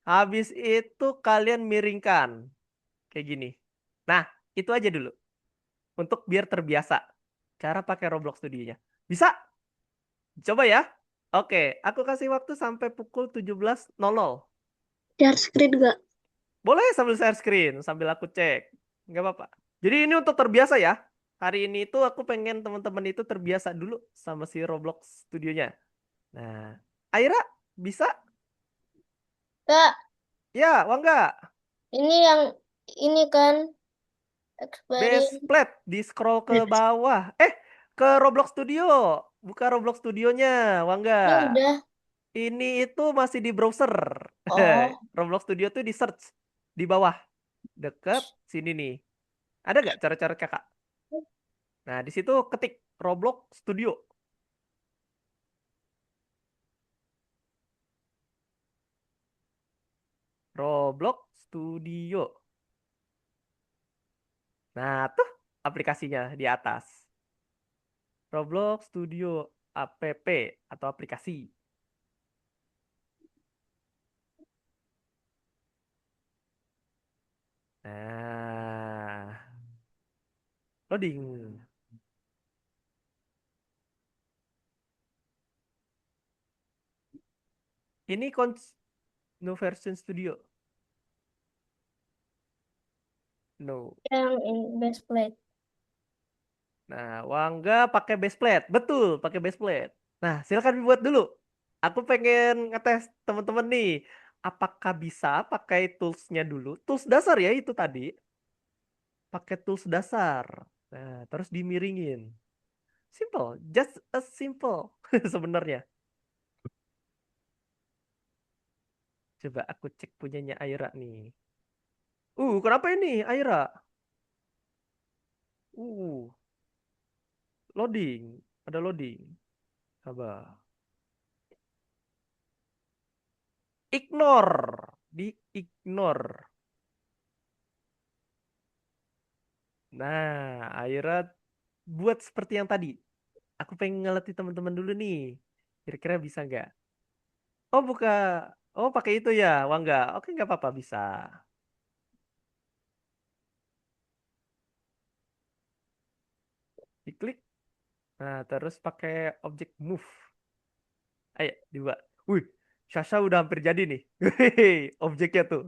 Habis itu kalian miringkan. Kayak gini. Nah, itu aja dulu. Untuk biar terbiasa. Cara pakai Roblox Studionya. Bisa? Coba ya. Oke, aku kasih waktu sampai pukul 17.00. Share screen gak? Boleh sambil share screen, sambil aku cek. Nggak apa-apa. Jadi ini untuk terbiasa ya. Hari ini itu aku pengen teman-teman itu terbiasa dulu sama si Roblox Studionya. Nah, Aira, bisa? Kak, Ya, Wangga. ini yang ini kan Base eksperimen. plate, di scroll ke bawah. Ke Roblox Studio. Buka Roblox Studionya, Wangga. Ini udah. Ini itu masih di browser. Oh, Roblox Studio tuh di search di bawah, deket sini nih. Ada nggak cara-cara kakak? Nah, di situ ketik Roblox Studio. Roblox Studio. Nah, tuh aplikasinya di atas. Roblox Studio app atau aplikasi. Nah, loading. Ini no version studio. No. yang ini best plate. Nah, Wangga pakai base plate. Betul, pakai base plate. Nah, silakan dibuat dulu. Aku pengen ngetes teman-teman nih. Apakah bisa pakai toolsnya dulu? Tools dasar ya itu tadi. Pakai tools dasar. Nah, terus dimiringin. Simple, just a simple sebenarnya. Coba aku cek punyanya Aira nih. Kenapa ini Aira? Uh, loading. Ada loading. Coba. Ignore. Di ignore. Nah, Aira buat seperti yang tadi. Aku pengen ngelatih teman-teman dulu nih. Kira-kira bisa nggak? Oh, buka. Oh, pakai itu ya. Wah, nggak. Oke, nggak apa-apa. Bisa. Diklik. Nah, terus pakai objek move. Ayo, dibuat. Wih, Sasha udah hampir jadi nih. Wih, objeknya tuh.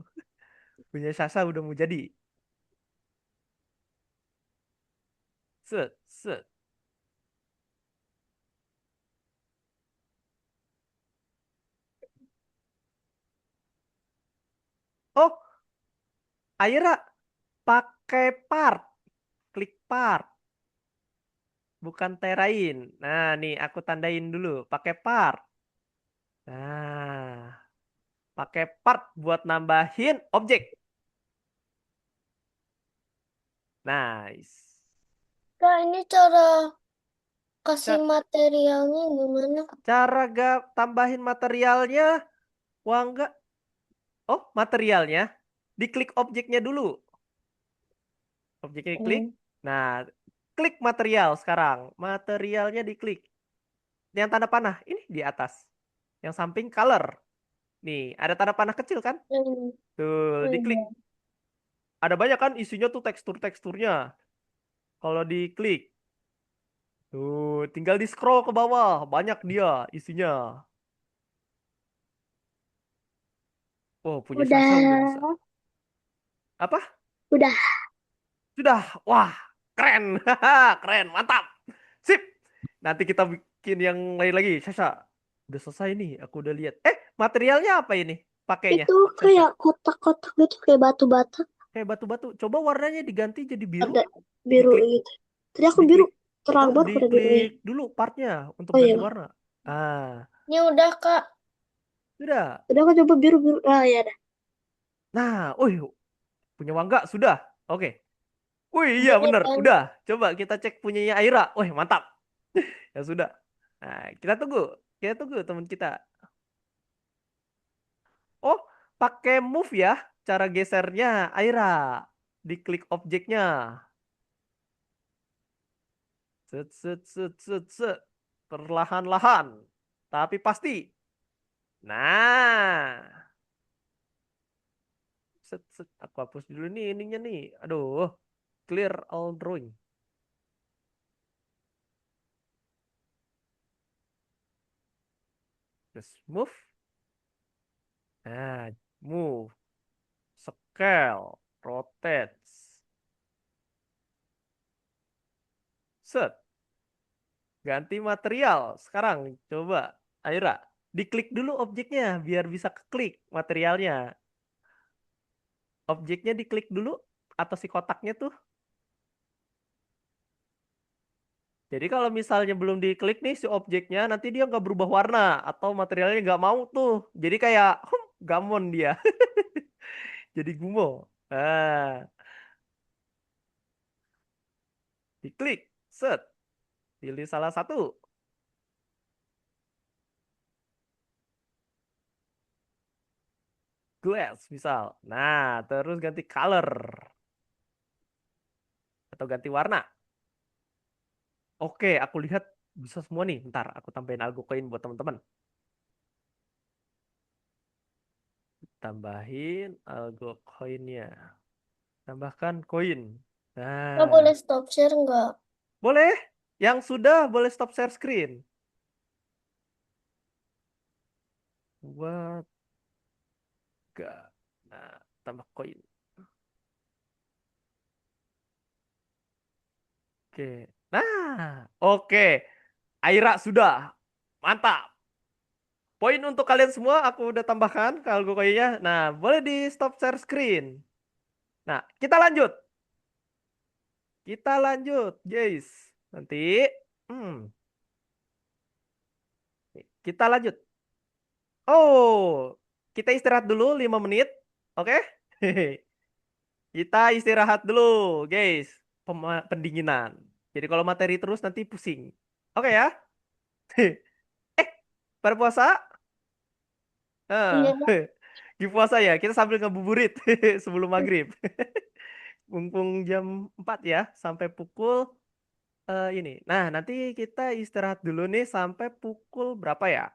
Punya Sasha udah mau jadi. Set, set. Oh, Aira pakai part. Klik part. Bukan terain. Nah, nih aku tandain dulu. Pakai part. Nah, pakai part buat nambahin objek. Nice. Kak, ini cara Kasih materialnya gimana? Cara tambahin materialnya, Wangga. Oh, materialnya. Diklik objeknya dulu. Objeknya diklik. Hmm. Nah, klik material sekarang. Materialnya diklik. Yang tanda panah, ini di atas. Yang samping color. Nih, ada tanda panah kecil kan? Hmm. Tuh, Oh diklik. iya. Ada banyak kan isinya tuh tekstur-teksturnya. Kalau diklik. Tuh, tinggal di scroll ke bawah. Banyak dia isinya. Oh, punya Sasha udah bisa. Udah. Apa? Udah. Sudah. Wah, keren. Keren, mantap. Sip. Nanti kita bikin yang lain lagi. Sasha, udah selesai nih. Aku udah lihat. Materialnya apa ini? Pakainya. Itu Sasha. kayak kotak-kotak gitu, kayak batu-bata. Kayak batu-batu. Coba warnanya diganti jadi biru. Ada biru Diklik, gitu. Tadi aku biru. diklik. Terang Oh, banget pada birunya. diklik dulu partnya untuk Oh iya. ganti warna. Ah, Ini udah, Kak. sudah. Udah aku coba biru-biru. Ah ya dah. Nah, punya Wangga sudah. Oke. Wih, iya Ini bener. kan. Udah. Coba kita cek punyanya Aira. Wih, mantap. Ya sudah. Nah, kita tunggu. Kita tunggu teman kita. Oh, pakai move ya. Cara gesernya Aira. Diklik objeknya. Set, set, set, set, set. Perlahan-lahan. Tapi pasti. Nah. Set, set. Aku hapus dulu nih ininya nih. Aduh. Clear all drawing. Terus move. Nah, move. Scale. Rotate. Set. Ganti material. Sekarang coba. Aira. Diklik dulu objeknya biar bisa keklik materialnya. Objeknya diklik dulu atau si kotaknya tuh. Jadi kalau misalnya belum diklik nih si objeknya, nanti dia nggak berubah warna atau materialnya nggak mau tuh. Jadi kayak gamon dia. Jadi gumo. Nah, diklik, set, pilih salah satu. Glass misal. Nah, terus ganti color atau ganti warna. Oke, aku lihat bisa semua nih. Ntar aku tambahin algo coin buat teman-teman. Tambahin algo coinnya. Tambahkan koin. Nggak boleh Nah, stop share nggak? boleh. Yang sudah boleh stop share screen. Buat gak. Nah, tambah koin. Oke. Nah, oke. Aira sudah. Mantap. Poin untuk kalian semua aku udah tambahkan kalau koinnya. Nah, boleh di stop share screen. Nah, kita lanjut. Kita lanjut, guys. Nanti hmm, kita lanjut. Oh, kita istirahat dulu 5 menit. Oke? Kita istirahat dulu, guys. Pendinginan. Jadi kalau materi terus nanti pusing. Oke ya? Pada puasa? Iya, Ah, Kak. di puasa ya, kita sambil ngebuburit sebelum maghrib. Mumpung jam 4 ya, sampai pukul ini. Nah, nanti kita istirahat dulu nih sampai pukul berapa ya?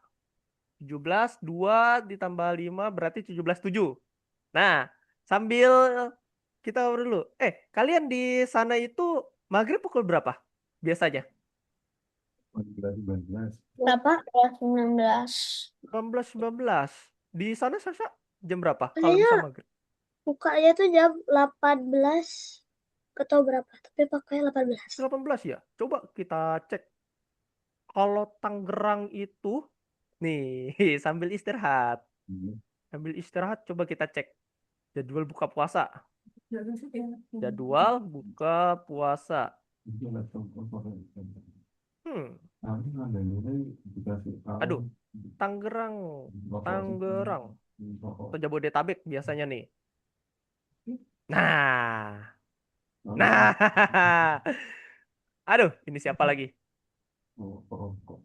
17.2 ditambah 5 berarti 17.7. Nah, sambil kita ngobrol dulu. Kalian di sana itu maghrib pukul berapa? Biasanya? 19. Berapa? Ya, 19. 19.19. Di sana Sasa jam berapa kalau Kayaknya bisa maghrib? bukanya tuh jam 18. Gak tau berapa, tapi pakai 18. 18 ya? Coba kita cek. Kalau Tangerang itu, nih sambil istirahat. Sambil istirahat coba kita cek jadwal buka puasa. Jadwal buka puasa. Hmm, aduh, Tangerang, Tangerang atau Jabodetabek biasanya nih. Nah, nah, aduh, ini siapa lagi? Oh, oh, oh.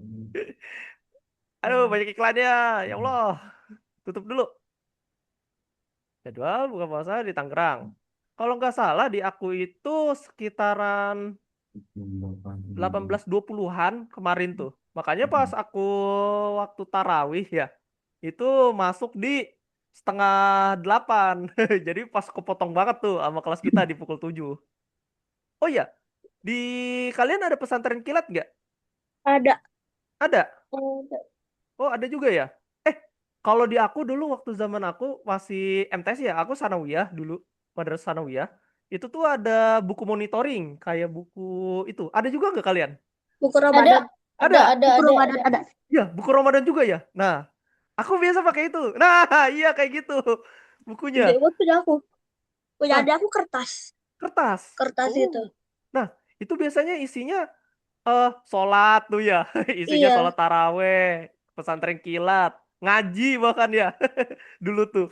Aduh, banyak iklannya. Ya Allah, tutup dulu. Jadwal buka puasa di Tangerang. Kalau nggak salah di aku itu sekitaran 18.20-an kemarin tuh. Makanya pas aku waktu tarawih ya, itu masuk di setengah 8. Jadi pas kepotong banget tuh sama kelas kita di pukul 7. Oh iya, di kalian ada pesantren kilat nggak? Ada. Ada. Ada. Oh, ada juga ya? Eh, kalau di aku dulu waktu zaman aku masih MTS ya, aku sanawiyah dulu, madrasah sanawiyah. Itu tuh ada buku monitoring, kayak buku itu. Ada juga nggak kalian? Buku Ramadan. Ada, Ada. buku Ramadan ada. Ya, buku Ramadan juga ya. Nah, aku biasa pakai itu. Nah, iya kayak gitu bukunya. Gede banget punya aku. Punya Nah, ada aku kertas. kertas. Kertas itu. Oh. Nah, itu biasanya isinya sholat tuh ya. Isinya sholat Iya. taraweh, pesantren kilat, ngaji bahkan ya. Dulu tuh.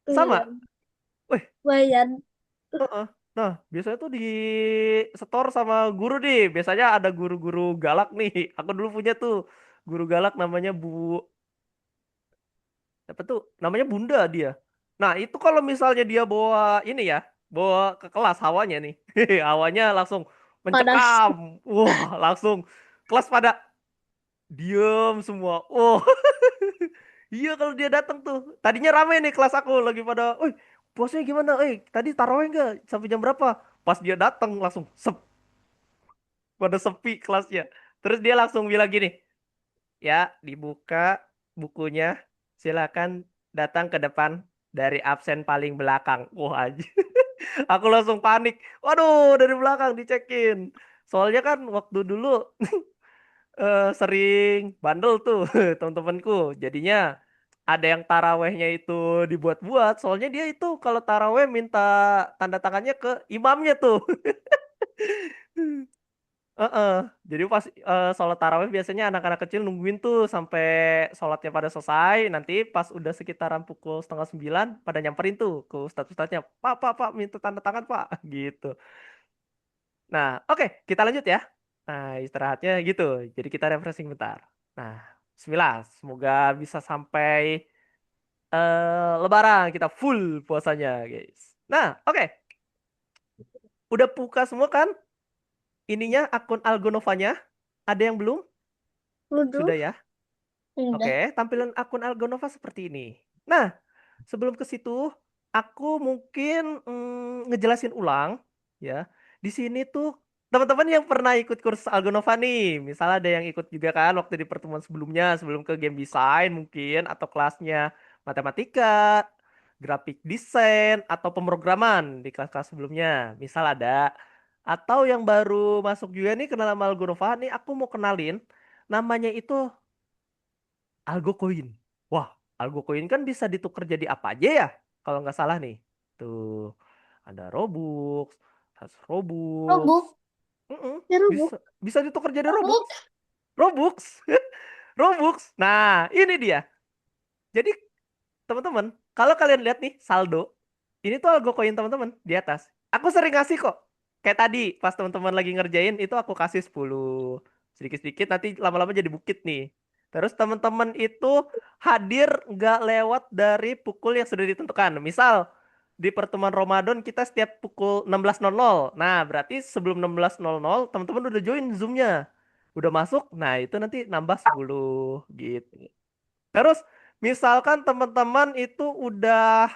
Iya. Sama. Wih, Lumayan. heeh. Nah, biasanya tuh di setor sama guru nih. Biasanya ada guru-guru galak nih. Aku dulu punya tuh guru galak namanya Bu, apa tuh? Namanya Bunda dia. Nah, itu kalau misalnya dia bawa ini ya, bawa ke kelas hawanya nih. Hawanya langsung Panas. mencekam. Wah, langsung kelas pada diem semua. Oh, iya kalau dia datang tuh. Tadinya rame nih kelas aku lagi pada, "Wih, puasanya gimana? Tadi taraweh nggak? Sampai jam berapa?" Pas dia datang langsung pada sepi kelasnya. Terus dia langsung bilang gini, "Ya, dibuka bukunya. Silakan datang ke depan dari absen paling belakang." Wah, aja. Aku langsung panik. Waduh, dari belakang dicekin. Soalnya kan waktu dulu sering bandel tuh teman-temanku. Jadinya ada yang tarawehnya itu dibuat-buat. Soalnya dia itu kalau taraweh minta tanda tangannya ke imamnya tuh. Heeh. Jadi pas sholat tarawih biasanya anak-anak kecil nungguin tuh sampai sholatnya pada selesai. Nanti pas udah sekitaran pukul setengah 9 pada nyamperin tuh ke ustadz-ustadznya. Pak, minta tanda tangan pak. Gitu. Nah, oke, kita lanjut ya. Nah, istirahatnya gitu. Jadi kita refreshing bentar. Nah, Bismillah. Semoga bisa sampai Lebaran kita full puasanya, guys. Nah, oke. Udah buka semua kan? Ininya akun Algonovanya. Ada yang belum? Wudhu. Sudah ya? Oke, Udah. tampilan akun Algonova seperti ini. Nah, sebelum ke situ, aku mungkin ngejelasin ulang ya. Di sini tuh teman-teman yang pernah ikut kursus Algonova nih, misalnya ada yang ikut juga kan waktu di pertemuan sebelumnya, sebelum ke game design mungkin atau kelasnya matematika, grafik desain atau pemrograman di kelas-kelas sebelumnya, misal ada. Atau yang baru masuk juga nih kenal sama Algonova nih, aku mau kenalin namanya itu Algo Coin. Wah, Algo Coin kan bisa ditukar jadi apa aja ya? Kalau nggak salah nih. Tuh, ada Robux, 100 Robux. Robuk. Mm-mm, Ya bisa Robuk. bisa ditukar jadi Robux. Robuk. Robux. Robux. Nah, ini dia. Jadi, teman-teman, kalau kalian lihat nih saldo, ini tuh Algo Coin teman-teman di atas. Aku sering ngasih kok. Kayak tadi pas teman-teman lagi ngerjain itu aku kasih 10. Sedikit-sedikit nanti lama-lama jadi bukit nih. Terus teman-teman itu hadir nggak lewat dari pukul yang sudah ditentukan. Misal di pertemuan Ramadan kita setiap pukul 16.00. Nah, berarti sebelum 16.00 teman-teman udah join Zoom-nya. Udah masuk. Nah, itu nanti nambah 10 gitu. Terus misalkan teman-teman itu udah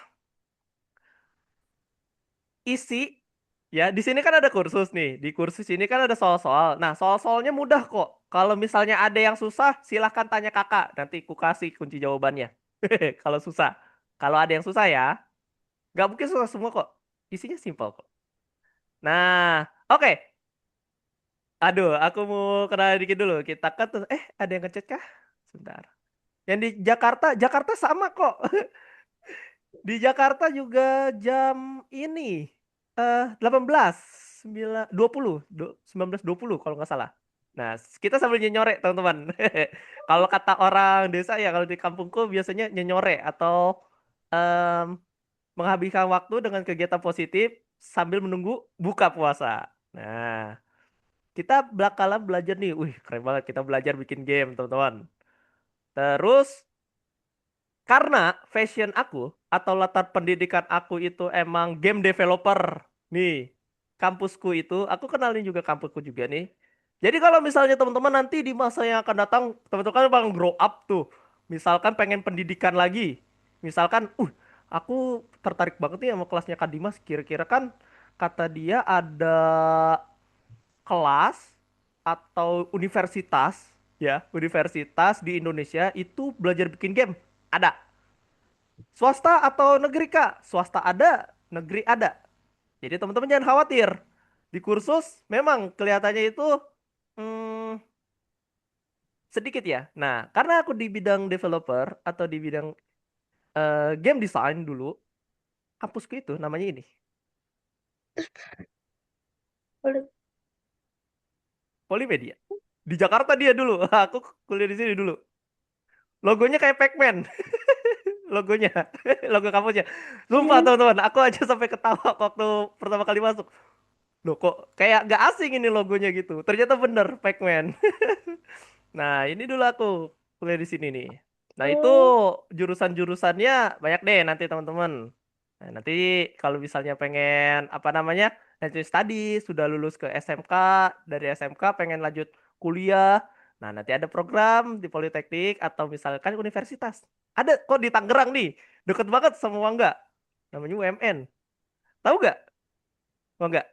isi ya di sini kan ada kursus nih. Di kursus ini kan ada soal-soal. Nah, soal-soalnya mudah kok. Kalau misalnya ada yang susah, silahkan tanya kakak. Nanti ku kasih kunci jawabannya. Kalau susah. Kalau ada yang susah ya, nggak mungkin susah semua kok. Isinya simpel kok. Nah, oke. Aduh, aku mau kenal dikit dulu. Kita kan tuh, ada yang ngechat kah? Sebentar. Yang di Jakarta, Jakarta sama kok. Di Jakarta juga jam ini 18 20 19.20 kalau nggak salah. Nah, kita sambil nyenyore teman-teman. Kalau kata orang desa ya kalau di kampungku biasanya nyenyore atau em, menghabiskan waktu dengan kegiatan positif sambil menunggu buka puasa. Nah, kita bakalan belajar nih. Wih, keren banget kita belajar bikin game, teman-teman. Terus karena fashion aku atau latar pendidikan aku itu emang game developer. Nih, kampusku itu, aku kenalin juga kampusku juga nih. Jadi kalau misalnya teman-teman nanti di masa yang akan datang, teman-teman kan bang grow up tuh. Misalkan pengen pendidikan lagi. Misalkan, aku tertarik banget nih sama kelasnya Kak Dimas. Kira-kira kan kata dia ada kelas atau universitas, ya, universitas di Indonesia itu belajar bikin game. Ada. Swasta atau negeri, Kak? Swasta ada, negeri ada. Jadi teman-teman jangan khawatir. Di kursus memang kelihatannya itu hmm, sedikit ya. Nah, karena aku di bidang developer atau di bidang game design dulu, kampusku itu namanya ini. Polimedia. Di Jakarta dia dulu. Aku kuliah di sini dulu. Logonya kayak Pac-Man. Logonya. Logo kampusnya. Sumpah teman-teman, aku aja sampai ketawa waktu pertama kali masuk. Loh kok kayak gak asing ini logonya gitu. Ternyata bener Pac-Man. Nah, ini dulu aku kuliah di sini nih. Nah, itu Oh, jurusan-jurusannya banyak deh nanti teman-teman. Nah, nanti kalau misalnya pengen apa namanya? Lanjut studi, sudah lulus ke SMK, dari SMK pengen lanjut kuliah. Nah, nanti ada program di Politeknik atau misalkan universitas. Ada kok di Tangerang nih. Deket banget sama Wangga. Namanya UMN. Tahu gak? Wangga?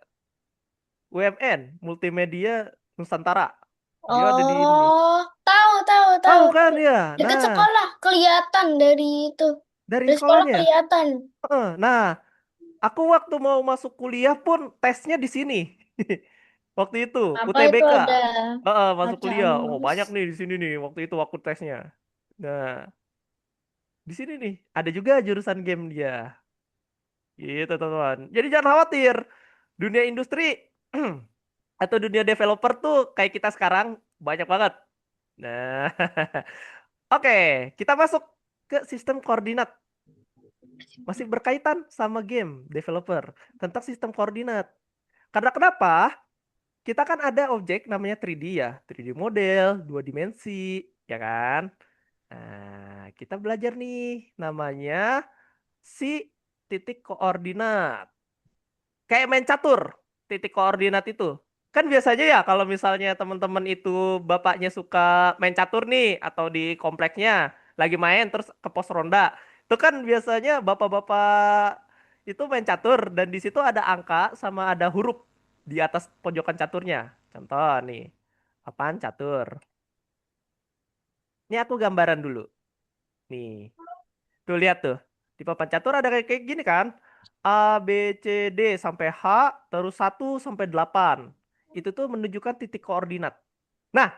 UMN, Multimedia Nusantara. Dia ada di ini nih. oh, tahu, tahu, Tahu tahu. kan ya? Dekat Nah, sekolah kelihatan dari itu. dari Dari sekolah sekolahnya. kelihatan. Nah, aku waktu mau masuk kuliah pun tesnya di sini. Waktu itu, Apa itu UTBK. ada Masuk kuliah. Oh, Acamus? banyak nih di sini nih waktu itu waktu tesnya. Nah, di sini nih ada juga jurusan game dia. Gitu, teman-teman. Jadi jangan khawatir. Dunia industri atau dunia developer tuh kayak kita sekarang banyak banget. Nah, oke, kita masuk ke sistem koordinat. Masih berkaitan sama game developer tentang sistem koordinat. Karena kenapa? Kita kan ada objek namanya 3D ya, 3D model, dua dimensi, ya kan? Nah, kita belajar nih namanya si titik koordinat. Kayak main catur, titik koordinat itu. Kan biasanya ya kalau misalnya teman-teman itu bapaknya suka main catur nih atau di kompleksnya lagi main terus ke pos ronda. Itu kan biasanya bapak-bapak itu main catur dan di situ ada angka sama ada huruf di atas pojokan caturnya. Contoh nih, apaan catur? Ini aku gambaran dulu. Nih, tuh lihat tuh. Di papan catur ada kayak gini kan? A, B, C, D sampai H, terus 1 sampai 8. Itu tuh menunjukkan titik koordinat. Nah,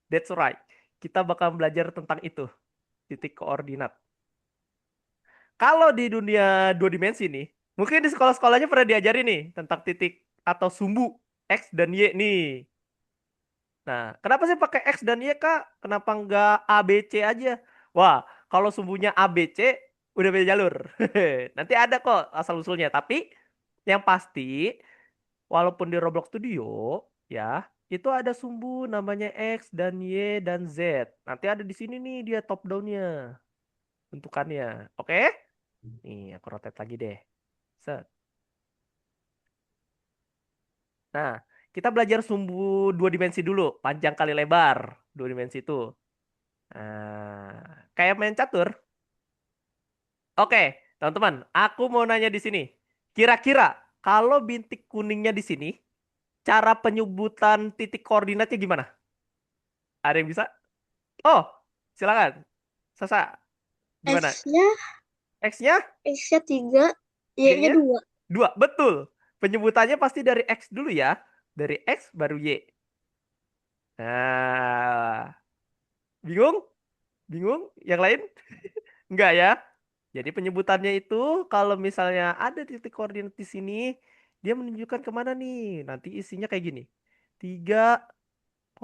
that's right. Kita bakal belajar tentang itu, titik koordinat. Kalau di dunia dua dimensi nih, mungkin di sekolah-sekolahnya pernah diajarin nih tentang titik atau sumbu X dan Y nih. Nah, kenapa sih pakai X dan Y, Kak? Kenapa nggak A, B, C aja? Wah, kalau sumbunya A, B, C, udah beda jalur. Nanti ada kok asal-usulnya. Tapi yang pasti, walaupun di Roblox Studio, ya, itu ada sumbu namanya X dan Y dan Z. Nanti ada di sini nih dia top down-nya, bentukannya. Oke? Nih, aku rotate lagi deh. Set. Nah, kita belajar sumbu dua dimensi dulu, panjang kali lebar, dua dimensi itu. Kayak main catur. Oke, teman-teman, aku mau nanya di sini. Kira-kira kalau bintik kuningnya di sini, cara penyebutan titik koordinatnya gimana? Ada yang bisa? Oh, silakan. Sasa, gimana? X-nya, X-nya? X-nya 3, Y-nya Y-nya? 2. Dua, betul. Penyebutannya pasti dari X dulu ya. Dari X baru Y. Nah, bingung? Bingung? Yang lain? Enggak ya? Jadi penyebutannya itu kalau misalnya ada titik koordinat di sini, dia menunjukkan kemana nih? Nanti isinya kayak gini. 3,2.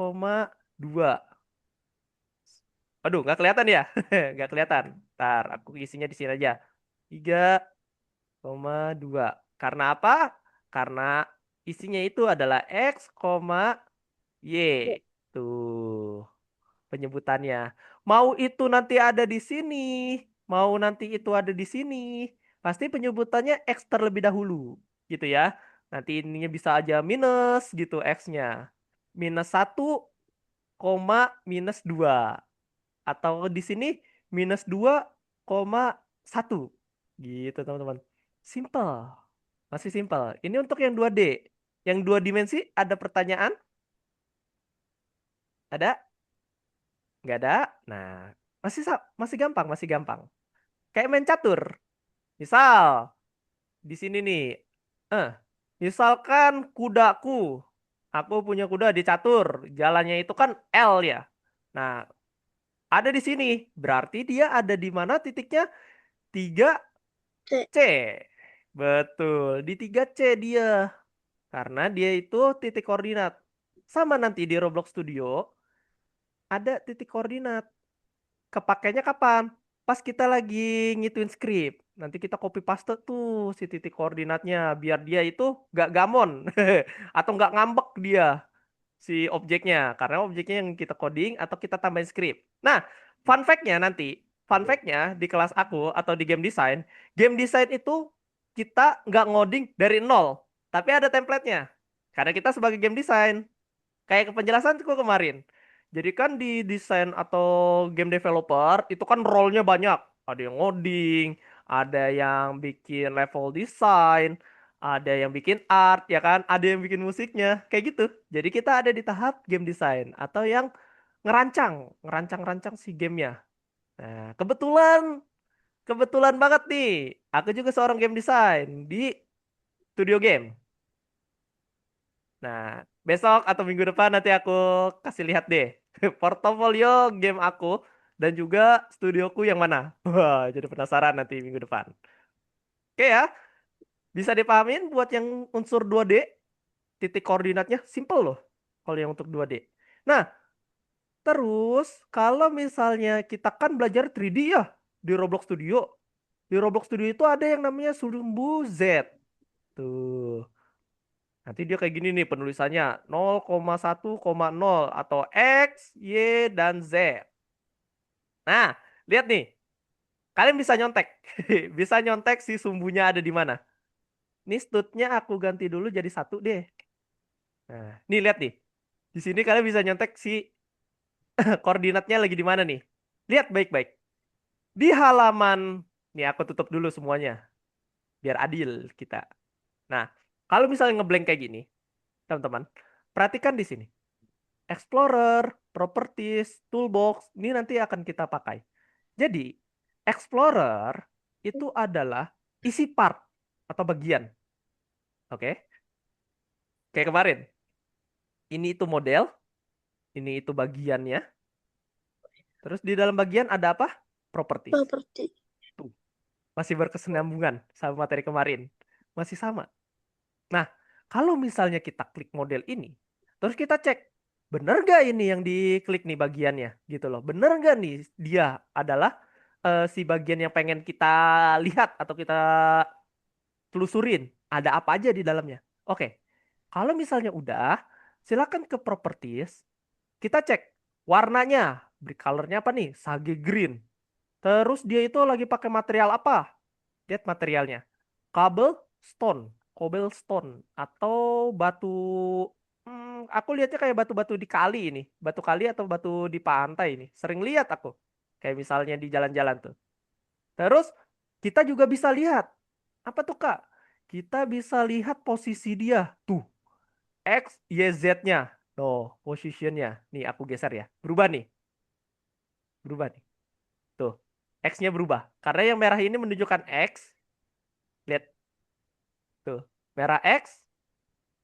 Aduh, nggak kelihatan ya? Nggak kelihatan. Ntar, aku isinya di sini aja. 3,2. Karena apa? Karena Isinya itu adalah X, Y. Tuh penyebutannya. Mau itu nanti ada di sini, mau nanti itu ada di sini, pasti penyebutannya X terlebih dahulu, gitu ya. Nanti ininya bisa aja minus gitu X-nya. Minus 1, minus 2. Atau di sini minus 2,1. Gitu teman-teman. Simple. Masih simple. Ini untuk yang 2D. Yang 2 dimensi ada pertanyaan? Ada? Nggak ada? Nah, masih gampang, masih gampang. Kayak main catur. Misal, di sini nih. Eh, misalkan kudaku. Aku punya kuda di catur. Jalannya itu kan L ya. Nah, ada di sini. Berarti dia ada di mana titiknya? 3C. Betul, di 3C dia. Karena dia itu titik koordinat. Sama nanti di Roblox Studio ada titik koordinat. Kepakainya kapan? Pas kita lagi ngituin script. Nanti kita copy paste tuh si titik koordinatnya biar dia itu gak gamon atau nggak ngambek dia si objeknya karena objeknya yang kita coding atau kita tambahin script. Nah, fun fact-nya di kelas aku atau di game design itu kita nggak ngoding dari nol, tapi ada template-nya. Karena kita sebagai game design. Kayak ke penjelasanku kemarin. Jadi kan di desain atau game developer itu kan role-nya banyak. Ada yang ngoding, ada yang bikin level design, ada yang bikin art, ya kan? Ada yang bikin musiknya, kayak gitu. Jadi kita ada di tahap game design atau yang ngerancang-rancang si gamenya. Nah, kebetulan banget nih. Aku juga seorang game design di studio game. Nah, besok atau minggu depan nanti aku kasih lihat deh portofolio game aku dan juga studioku yang mana. Wah, jadi penasaran nanti minggu depan. Oke ya, bisa dipahamin buat yang unsur 2D, titik koordinatnya simple loh kalau yang untuk 2D. Nah, terus kalau misalnya kita kan belajar 3D ya di Roblox Studio. Di Roblox Studio itu ada yang namanya sumbu Z. Tuh. Nanti dia kayak gini nih penulisannya 0,1,0 atau X, Y, dan Z. Nah, lihat nih. Kalian bisa nyontek. Bisa nyontek si sumbunya ada di mana. Nih stutnya aku ganti dulu jadi 1 deh. Nah, nih lihat nih. Di sini kalian bisa nyontek si koordinatnya lagi di mana nih. Lihat baik-baik. Di halaman, nih aku tutup dulu semuanya. Biar adil kita. Nah, kalau misalnya ngeblank kayak gini, teman-teman, perhatikan di sini. Explorer, Properties, Toolbox, ini nanti akan kita pakai. Jadi, Explorer itu adalah isi part atau bagian. Oke? Kayak kemarin. Ini itu model, ini itu bagiannya. Terus di dalam bagian ada apa? Properties. Properti. Tuh. Masih berkesinambungan sama materi kemarin. Masih sama. Nah, kalau misalnya kita klik model ini, terus kita cek, bener gak ini yang diklik nih bagiannya, gitu loh. Bener gak nih dia adalah si bagian yang pengen kita lihat atau kita telusurin, ada apa aja di dalamnya. Oke, kalau misalnya udah, silakan ke properties, kita cek warnanya, brick colornya apa nih, sage green. Terus dia itu lagi pakai material apa? Lihat materialnya. Cobblestone, cobblestone atau batu aku lihatnya kayak batu-batu di kali ini. Batu kali atau batu di pantai ini. Sering lihat aku. Kayak misalnya di jalan-jalan tuh. Terus kita juga bisa lihat. Apa tuh Kak? Kita bisa lihat posisi dia. Tuh, X, Y, Z-nya. Tuh, positionnya. Nih aku geser ya. Berubah nih. Berubah nih. Tuh, X-nya berubah. Karena yang merah ini menunjukkan X. Lihat. Tuh, merah X,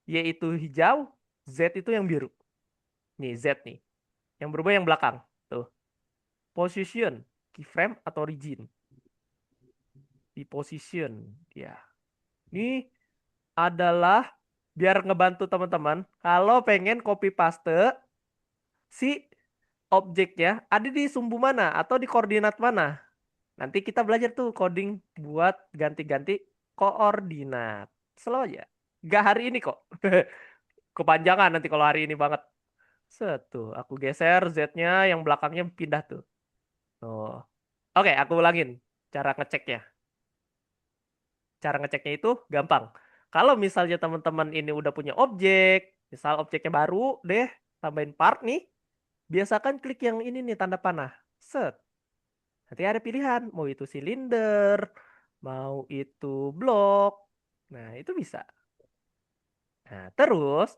Y itu hijau, Z itu yang biru. Nih, Z nih. Yang berubah yang belakang. Tuh. Position, keyframe atau origin. Di position. Ya. Ini adalah biar ngebantu teman-teman. Kalau pengen copy paste si objeknya ada di sumbu mana atau di koordinat mana. Nanti kita belajar tuh coding buat ganti-ganti koordinat. Slow aja. Nggak hari ini kok. Kepanjangan nanti kalau hari ini banget. Set tuh, aku geser Z-nya yang belakangnya pindah tuh. Oh. Oke, aku ulangin cara ngeceknya. Cara ngeceknya itu gampang. Kalau misalnya teman-teman ini udah punya objek, misal objeknya baru deh, tambahin part nih, biasakan klik yang ini nih tanda panah. Set. Nanti ada pilihan, mau itu silinder, mau itu blok. Nah, itu bisa. Nah, terus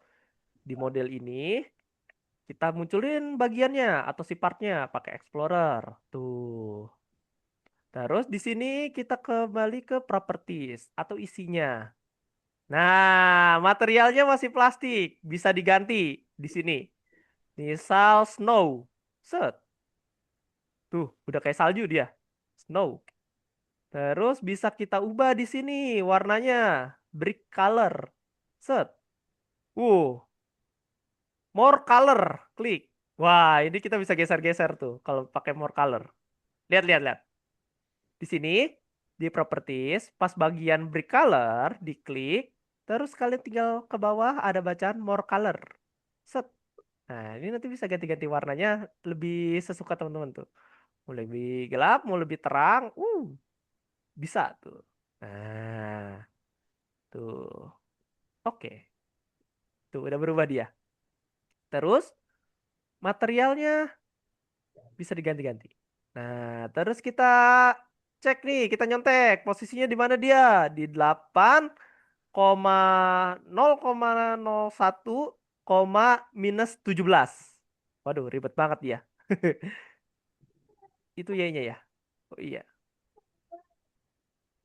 di model ini kita munculin bagiannya atau si partnya pakai Explorer. Tuh. Terus di sini kita kembali ke properties atau isinya. Nah, materialnya masih plastik, bisa diganti di sini. Misal snow. Set. Tuh, udah kayak salju dia. Snow. Terus bisa kita ubah di sini warnanya. Brick color. Set. Uh, more color. Klik. Wah, ini kita bisa geser-geser tuh kalau pakai more color. Lihat, lihat, lihat. Di sini di properties, pas bagian brick color, diklik, terus kalian tinggal ke bawah ada bacaan more color. Set. Nah, ini nanti bisa ganti-ganti warnanya lebih sesuka teman-teman tuh. Mau lebih gelap, mau lebih terang, bisa tuh. Nah, tuh. Oke. Tuh udah berubah dia. Terus materialnya bisa diganti-ganti. Nah, terus kita cek nih, kita nyontek posisinya di mana dia? Di 8,0,01, -17. Waduh, ribet banget dia. Itu Y-nya ya. Oh iya.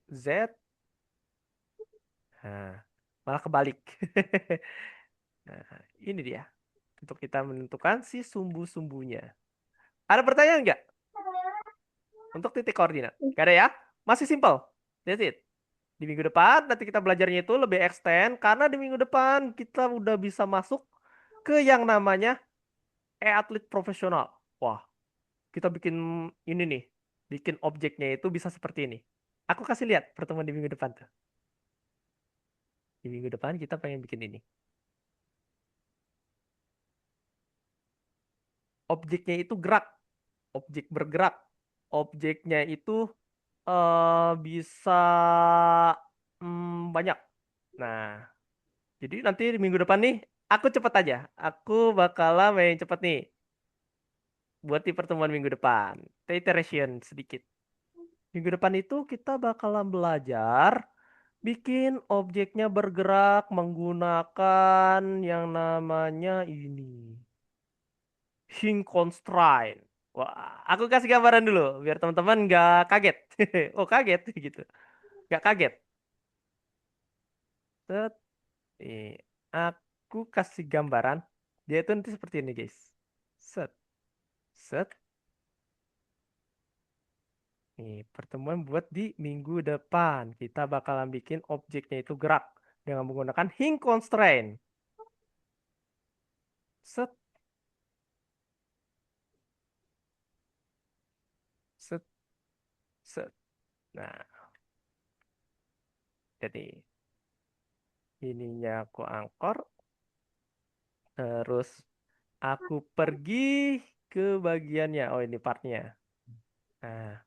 Z. Nah, malah kebalik. Nah, ini dia. Untuk kita menentukan si sumbu-sumbunya. Ada pertanyaan nggak? Untuk titik koordinat. Gak ada ya? Masih simple. That's it. Di minggu depan nanti kita belajarnya itu lebih extend karena di minggu depan kita udah bisa masuk ke yang namanya e-atlet profesional. Wah, kita bikin ini nih. Bikin objeknya itu bisa seperti ini. Aku kasih lihat pertemuan di minggu depan tuh. Di minggu depan kita pengen bikin ini. Objeknya itu gerak. Objek bergerak. Objeknya itu bisa banyak. Nah, jadi nanti di minggu depan nih, aku cepet aja. Aku bakalan main cepet nih. Buat di pertemuan minggu depan. Iteration sedikit. Minggu depan itu kita bakalan belajar bikin objeknya bergerak menggunakan yang namanya ini. Hing constraint. Wah, aku kasih gambaran dulu biar teman-teman nggak kaget. Oh, kaget gitu. Nggak kaget. Set. Nih, aku kasih gambaran. Dia itu nanti seperti ini, guys. Set, set. Nih, pertemuan buat di minggu depan. Kita bakalan bikin objeknya itu gerak dengan menggunakan hing constraint. Set, set, set. Nah, jadi ininya aku angkor. Terus aku pergi ke bagiannya. Oh, ini partnya. Nah,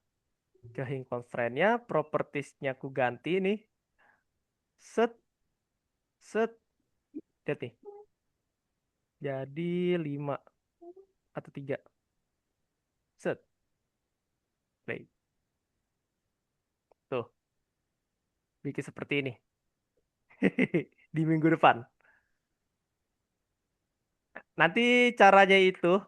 ke hing constraint-nya, properties-nya aku ganti nih. Set, set. Lihat nih. Jadi 5 atau 3. Set. Play. Tuh. Bikin seperti ini. Di minggu depan. Nanti caranya itu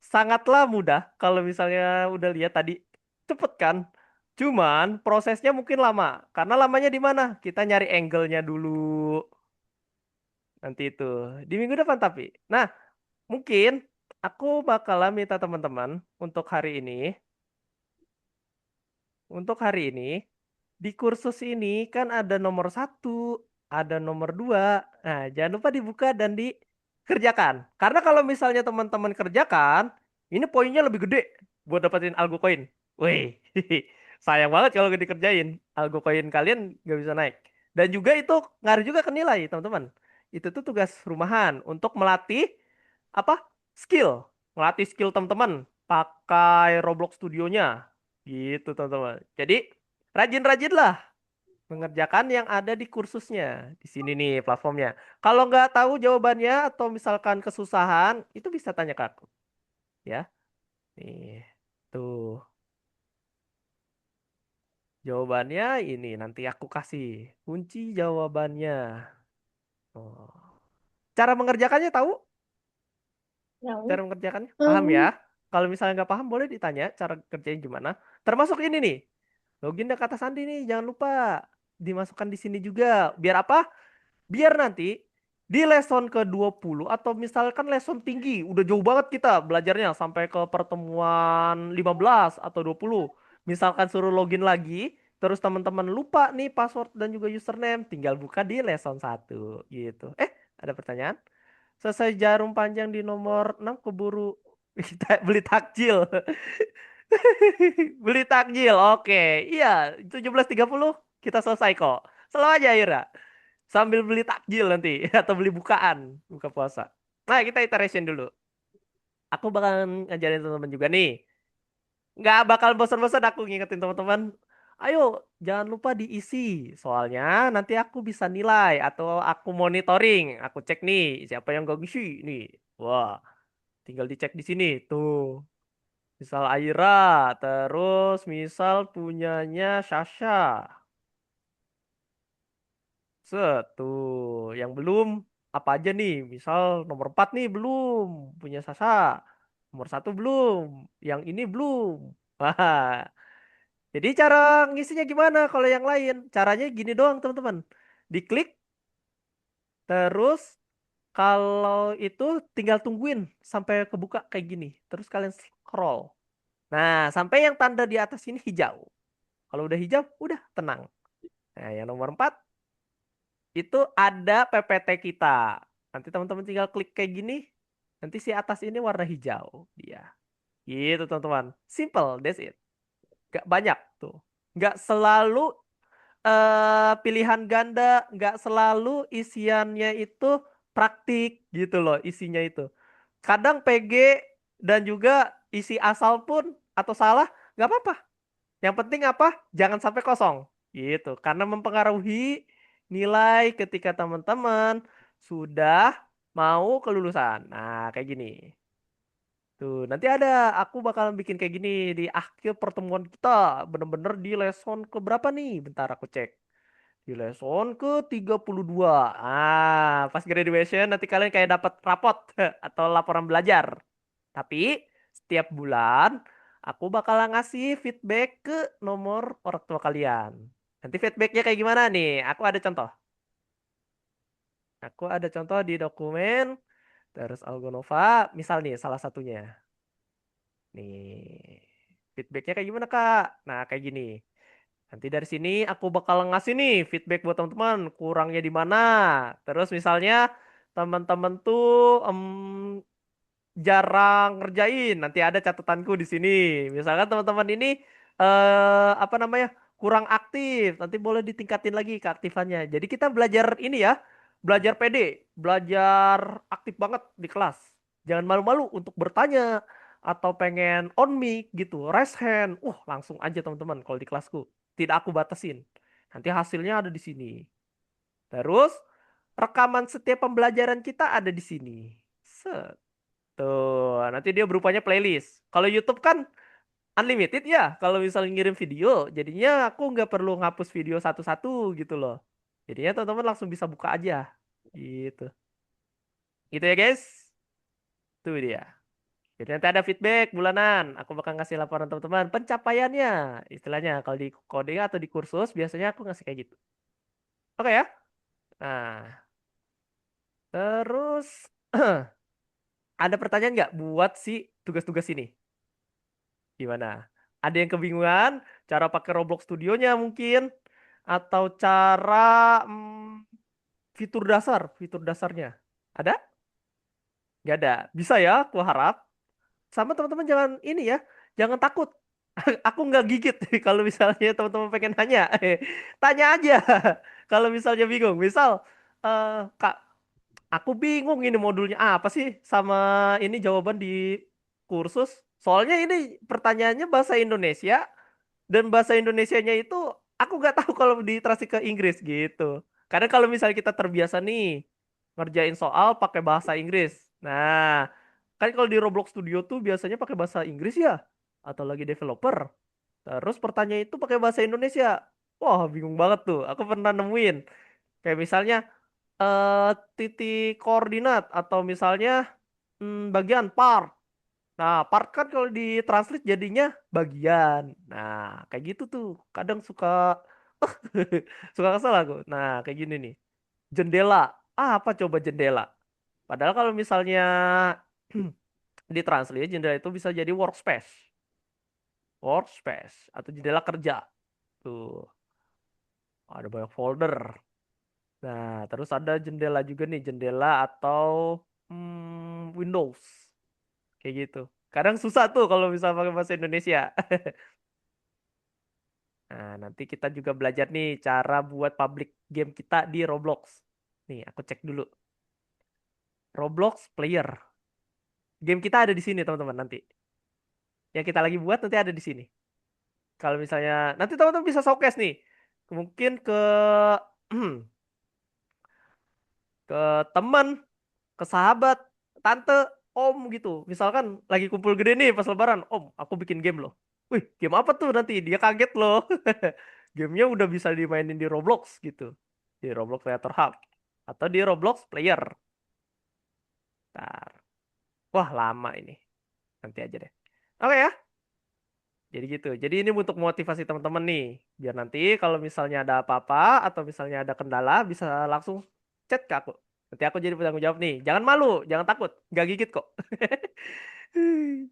sangatlah mudah. Kalau misalnya udah lihat tadi. Cepet kan? Cuman prosesnya mungkin lama. Karena lamanya di mana? Kita nyari angle-nya dulu. Nanti itu. Di minggu depan tapi. Nah, mungkin aku bakalan minta teman-teman untuk hari ini. Untuk hari ini. Di kursus ini kan ada nomor 1, ada nomor 2. Nah, jangan lupa dibuka dan dikerjakan. Karena kalau misalnya teman-teman kerjakan, ini poinnya lebih gede buat dapetin algo koin. Wih, sayang banget kalau nggak dikerjain. Algo koin kalian nggak bisa naik. Dan juga itu ngaruh juga ke nilai, teman-teman. Itu tuh tugas rumahan untuk melatih apa? Skill. Melatih skill teman-teman pakai Roblox Studionya. Gitu, teman-teman. Jadi, rajin-rajinlah mengerjakan yang ada di kursusnya. Di sini nih platformnya. Kalau nggak tahu jawabannya atau misalkan kesusahan, itu bisa tanya ke aku. Ya, nih. Tuh. Jawabannya ini nanti aku kasih kunci jawabannya. Oh. Cara mengerjakannya tahu? Tahu. Cara mengerjakannya paham ya? Kalau misalnya nggak paham boleh ditanya cara kerjain gimana. Termasuk ini nih. Login ke kata sandi nih, jangan lupa dimasukkan di sini juga. Biar apa? Biar nanti di lesson ke-20 atau misalkan lesson tinggi, udah jauh banget kita belajarnya sampai ke pertemuan 15 atau 20. Misalkan suruh login lagi, terus teman-teman lupa nih password dan juga username, tinggal buka di lesson 1 gitu. Ada pertanyaan? Selesai jarum panjang di nomor 6 keburu beli takjil. Beli takjil, oke. Iya, 17.30 kita selesai kok. Selalu aja Ira. Sambil beli takjil nanti atau beli bukaan buka puasa. Nah, kita iteration dulu. Aku bakalan ngajarin teman-teman juga nih. Nggak bakal bosan-bosan aku ngingetin teman-teman. Ayo, jangan lupa diisi. Soalnya nanti aku bisa nilai atau aku monitoring. Aku cek nih siapa yang gak ngisi nih. Wah, tinggal dicek di sini. Tuh. Misal Aira, terus misal punyanya Sasha. Set, tuh. Yang belum apa aja nih? Misal nomor 4 nih belum punya Sasa. Nomor 1 belum. Yang ini belum. Wah. Jadi cara ngisinya gimana kalau yang lain? Caranya gini doang, teman-teman. Diklik, terus kalau itu tinggal tungguin sampai kebuka kayak gini. Terus kalian scroll. Nah, sampai yang tanda di atas ini hijau. Kalau udah hijau, udah tenang. Nah, yang nomor 4 itu ada PPT kita. Nanti teman-teman tinggal klik kayak gini. Nanti si atas ini warna hijau dia. Gitu teman-teman. Simple, that's it. Gak banyak tuh. Gak selalu pilihan ganda, gak selalu isiannya itu praktik gitu loh isinya itu. Kadang PG dan juga isi asal pun atau salah gak apa-apa. Yang penting apa? Jangan sampai kosong. Gitu. Karena mempengaruhi nilai ketika teman-teman sudah mau kelulusan. Nah, kayak gini. Tuh, nanti ada aku bakalan bikin kayak gini di akhir pertemuan kita. Bener-bener di lesson ke berapa nih? Bentar aku cek. Di lesson ke 32. Pas graduation nanti kalian kayak dapat rapot atau laporan belajar. Tapi setiap bulan aku bakalan ngasih feedback ke nomor orang tua kalian. Nanti feedbacknya kayak gimana nih? Aku ada contoh. Aku ada contoh di dokumen. Terus Algonova, misal nih salah satunya. Nih, feedbacknya kayak gimana Kak? Nah, kayak gini. Nanti dari sini aku bakal ngasih nih feedback buat teman-teman, kurangnya di mana. Terus misalnya teman-teman tuh jarang ngerjain, nanti ada catatanku di sini. Misalkan teman-teman ini apa namanya? Kurang aktif, nanti boleh ditingkatin lagi keaktifannya. Jadi kita belajar ini ya, belajar PD, belajar aktif banget di kelas. Jangan malu-malu untuk bertanya atau pengen on mic gitu, raise hand. Langsung aja teman-teman kalau di kelasku. Tidak aku batasin. Nanti hasilnya ada di sini. Terus rekaman setiap pembelajaran kita ada di sini. Set. Tuh, nanti dia berupanya playlist. Kalau YouTube kan unlimited ya. Kalau misalnya ngirim video, jadinya aku nggak perlu ngapus video satu-satu gitu loh. Jadinya teman-teman langsung bisa buka aja. Gitu. Gitu ya guys. Tuh dia. Jadi nanti ada feedback bulanan. Aku bakal ngasih laporan teman-teman pencapaiannya. Istilahnya kalau di coding atau di kursus biasanya aku ngasih kayak gitu. Oke ya. Nah, terus ada pertanyaan nggak buat si tugas-tugas ini? Gimana? Ada yang kebingungan? Cara pakai Roblox Studionya mungkin? Atau cara fitur dasarnya? Ada? Nggak ada. Bisa ya, aku harap. Sama teman-teman jangan ini ya, jangan takut. Aku nggak gigit kalau misalnya teman-teman pengen tanya. Tanya aja. Kalau misalnya bingung, misal Kak, aku bingung ini modulnya apa sih sama ini jawaban di kursus. Soalnya ini pertanyaannya bahasa Indonesia dan bahasa Indonesianya itu aku nggak tahu kalau ditranslate ke Inggris gitu. Karena kalau misalnya kita terbiasa nih ngerjain soal pakai bahasa Inggris. Nah, kan kalau di Roblox Studio tuh biasanya pakai bahasa Inggris ya atau lagi developer. Terus pertanyaan itu pakai bahasa Indonesia. Wah, bingung banget tuh. Aku pernah nemuin. Kayak misalnya eh titik koordinat atau misalnya bagian part. Nah, part kan kalau ditranslate jadinya bagian. Nah, kayak gitu tuh. Kadang suka suka kesel aku. Nah, kayak gini nih. Jendela. Apa coba jendela? Padahal kalau misalnya ditranslate jendela itu bisa jadi workspace. Workspace atau jendela kerja. Tuh, ada banyak folder. Nah, terus ada jendela juga nih, jendela atau Windows. Kayak gitu. Kadang susah tuh kalau bisa pakai bahasa Indonesia. Nah, nanti kita juga belajar nih cara buat public game kita di Roblox. Nih, aku cek dulu. Roblox player. Game kita ada di sini, teman-teman, nanti. Yang kita lagi buat nanti ada di sini. Kalau misalnya nanti teman-teman bisa showcase nih. Mungkin ke ke teman, ke sahabat, tante, om gitu. Misalkan lagi kumpul gede nih pas lebaran, om, aku bikin game loh. Wih, game apa tuh nanti? Dia kaget loh. Gamenya udah bisa dimainin di Roblox gitu. Di Roblox Creator Hub. Atau di Roblox Player. Ntar. Wah, lama ini. Nanti aja deh. Oke ya. Jadi gitu. Jadi ini untuk motivasi teman-teman nih. Biar nanti kalau misalnya ada apa-apa atau misalnya ada kendala bisa langsung chat ke aku. Nanti aku jadi penanggung jawab nih. Jangan malu, jangan takut. Nggak gigit kok.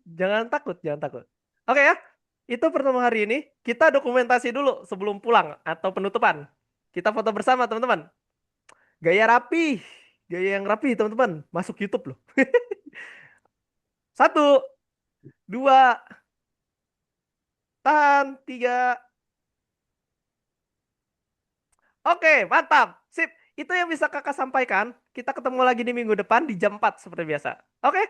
Jangan takut, jangan takut. Oke ya. Itu pertemuan hari ini. Kita dokumentasi dulu sebelum pulang atau penutupan. Kita foto bersama teman-teman. Gaya rapi. Gaya yang rapi teman-teman. Masuk YouTube loh. Satu, dua, tahan, tiga. Oke, mantap. Sip. Itu yang bisa kakak sampaikan. Kita ketemu lagi di minggu depan di jam 4 seperti biasa. Oke,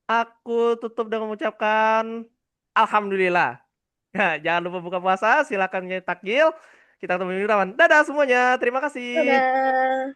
aku tutup dengan mengucapkan Alhamdulillah. Nah, jangan lupa buka puasa. Silakan nyetak takjil. Kita ketemu minggu depan. Dadah semuanya. Terima kasih. Dadah.